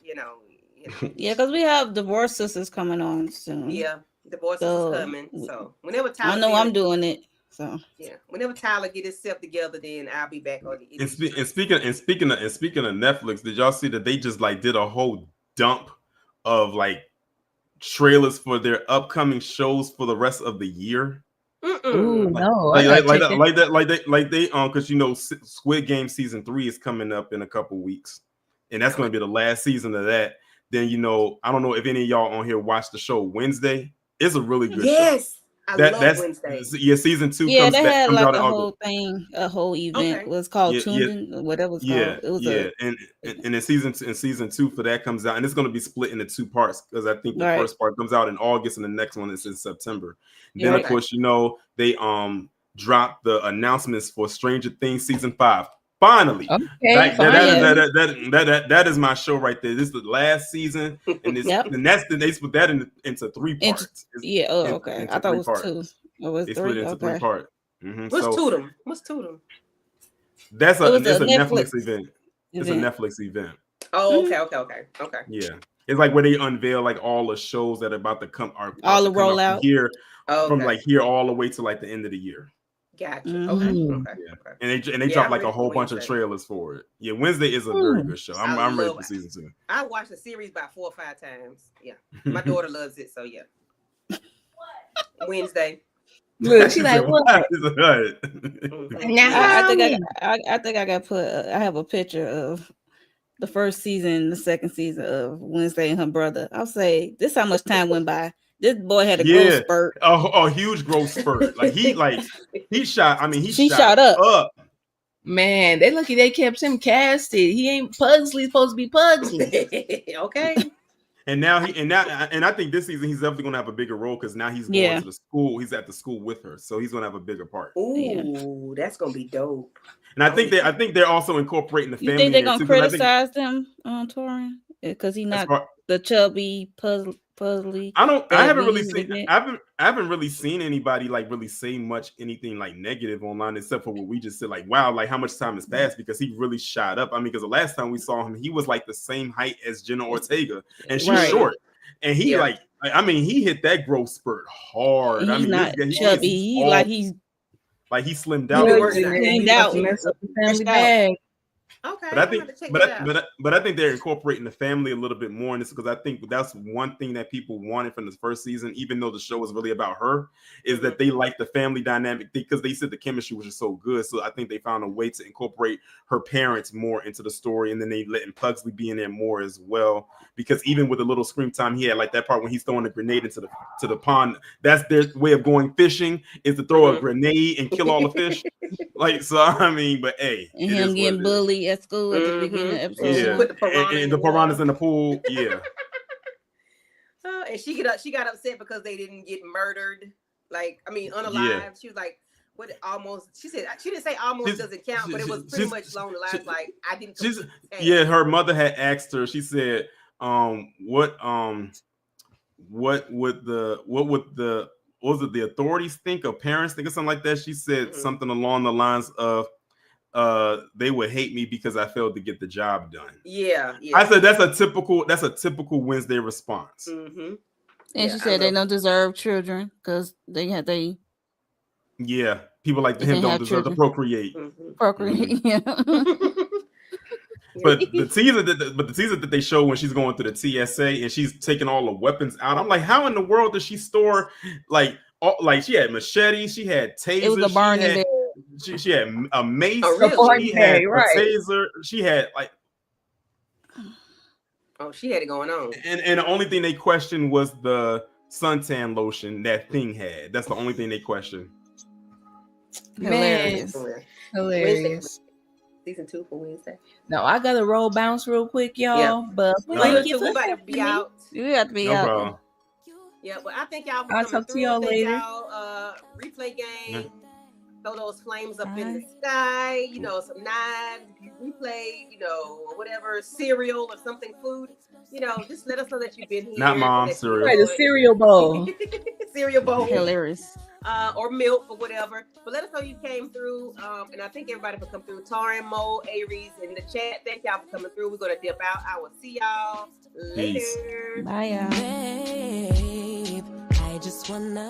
Yeah, because we have Divorce Sisters coming on soon. Yeah, Divorce Sisters coming. So whenever Tyler, I know I'm doing it. So yeah, whenever Tyler get himself together, then I'll be back on it. And speaking of Netflix, did y'all see that they just did a whole dump of trailers for their upcoming shows for the rest of the year? Ooh, no, because Squid Game season 3 is coming up in a couple weeks, and that's going to be the last season of that. Then I don't know if any of y'all on here watched the show Wednesday. It's a really good show. I love Wednesday. Yeah, season 2 comes back. They had comes out a whole thing, a whole event. It was called Tuning, whatever it's called. It was and then season 2 for that comes out, and it's going to be split into 2 parts because I think the first part comes out in August and the next one is in September. Then of course they dropped the announcements for Stranger Things season 5. Finally. Okay, That is my show right there. This is the last season, and this Yep. and they split that into 3 parts. Okay. Into I thought it 3 was parts. 2. It was They 3. split it into 3 parts. What's So Tootem? What's Tootem? it's It was a a Netflix Netflix event. It's a Netflix event. Oh, okay. Yeah, it's like where they unveil like all the shows that are about to come all the out from rollout. here, Okay. from like here all the way to like the end of the year. Gotcha. Mhm. Okay. Yeah. And they Yeah, drop I'm like a ready whole for bunch of Wednesday. trailers for it. Yeah, Wednesday is a very good show. I'm ready for season 2. I watched the series about 4 or 5 times. Yeah, my daughter loves it, so yeah. Wednesday. Look, she like, what? Right. Now, I think I got put. I have a picture of the first season, the second season of Wednesday and her brother. I'll say this: how much time went by. This boy had a growth spurt. A huge growth spurt. He shot. I mean, she shot up. Man, they lucky they kept him casted. He ain't Pugsley supposed to be Pugsley. Okay. And I think this season he's definitely gonna have a bigger role because now he's going to the school. He's at the school with her, so he's gonna have a bigger part. Ooh, that's gonna be dope. And I think they're also incorporating the family. You think they're gonna criticize them on touring because he's not the chubby puzzly? I haven't really seen anybody like really say anything like negative online except for what we just said, like, wow, like how much time has passed, because he really shot up. I mean, because the last time we saw him, he was like the same height as Jenna Ortega, and she's short. And he he hit that growth spurt hard. He's not chubby. He slimmed out. Slimmed out. Mess up the family bag. Okay, but I think they're incorporating the family a little bit more in this, because I think that's one thing that people wanted from this first season, even though the show was really about her, is that they like the family dynamic, because they said the chemistry was just so good. So I think they found a way to incorporate her parents more into the story, and then they letting Pugsley be in there more as well, because even with a little screen time he had, like that part when he's throwing a grenade into the pond, that's their way of going fishing, is to throw a grenade and kill all the fish. Like, so I mean, but hey, and him getting bullied at school at the beginning of the episode. Yeah, and the piranhas in the pool. Yeah. And she got upset because they didn't get murdered. Like, I mean, unalived. Yeah. She was like, "What? Almost." She said she didn't say almost doesn't count, but it was pretty much along the lines like I didn't. Yeah, her mother had asked her. She said, what would the authorities think or parents think or something like that?" She said something along the lines of, they would hate me because I failed to get the job done. Yeah. I said that's a typical Wednesday response. Mm-hmm. And she said they don't deserve children because people like him don't deserve to procreate. Procreate, yeah. But the teaser that they show when she's going through the TSA and she's taking all the weapons out, I'm like, how in the world does she store like she had machetes, she had tasers, it was a burn in there. She had a mace, she had a taser, she had like. Oh, she had it going on. And the only thing they questioned was the suntan lotion that thing had. That's the only thing they questioned. Hilarious. Hilarious. Season 2 for Wednesday. No, I gotta roll bounce real quick, y'all. Yeah. But thank you for about to be out. You have to be out. Problem. Yeah, but I think y'all. I'll talk to y'all later. Y'all, replay game. Throw those flames up in the sky, some knives, replay, whatever, cereal or something, food, just let us know that you've been here. Not mom cereal. Right, a cereal bowl. Cereal bowl. Hilarious. Or milk or whatever. But let us know you came through. And I think everybody will come through. Tarin, Mo, Aries in the chat. Thank y'all for coming through. We're going to dip out. I will see y'all later. Bye, y'all. Babe, I just wanna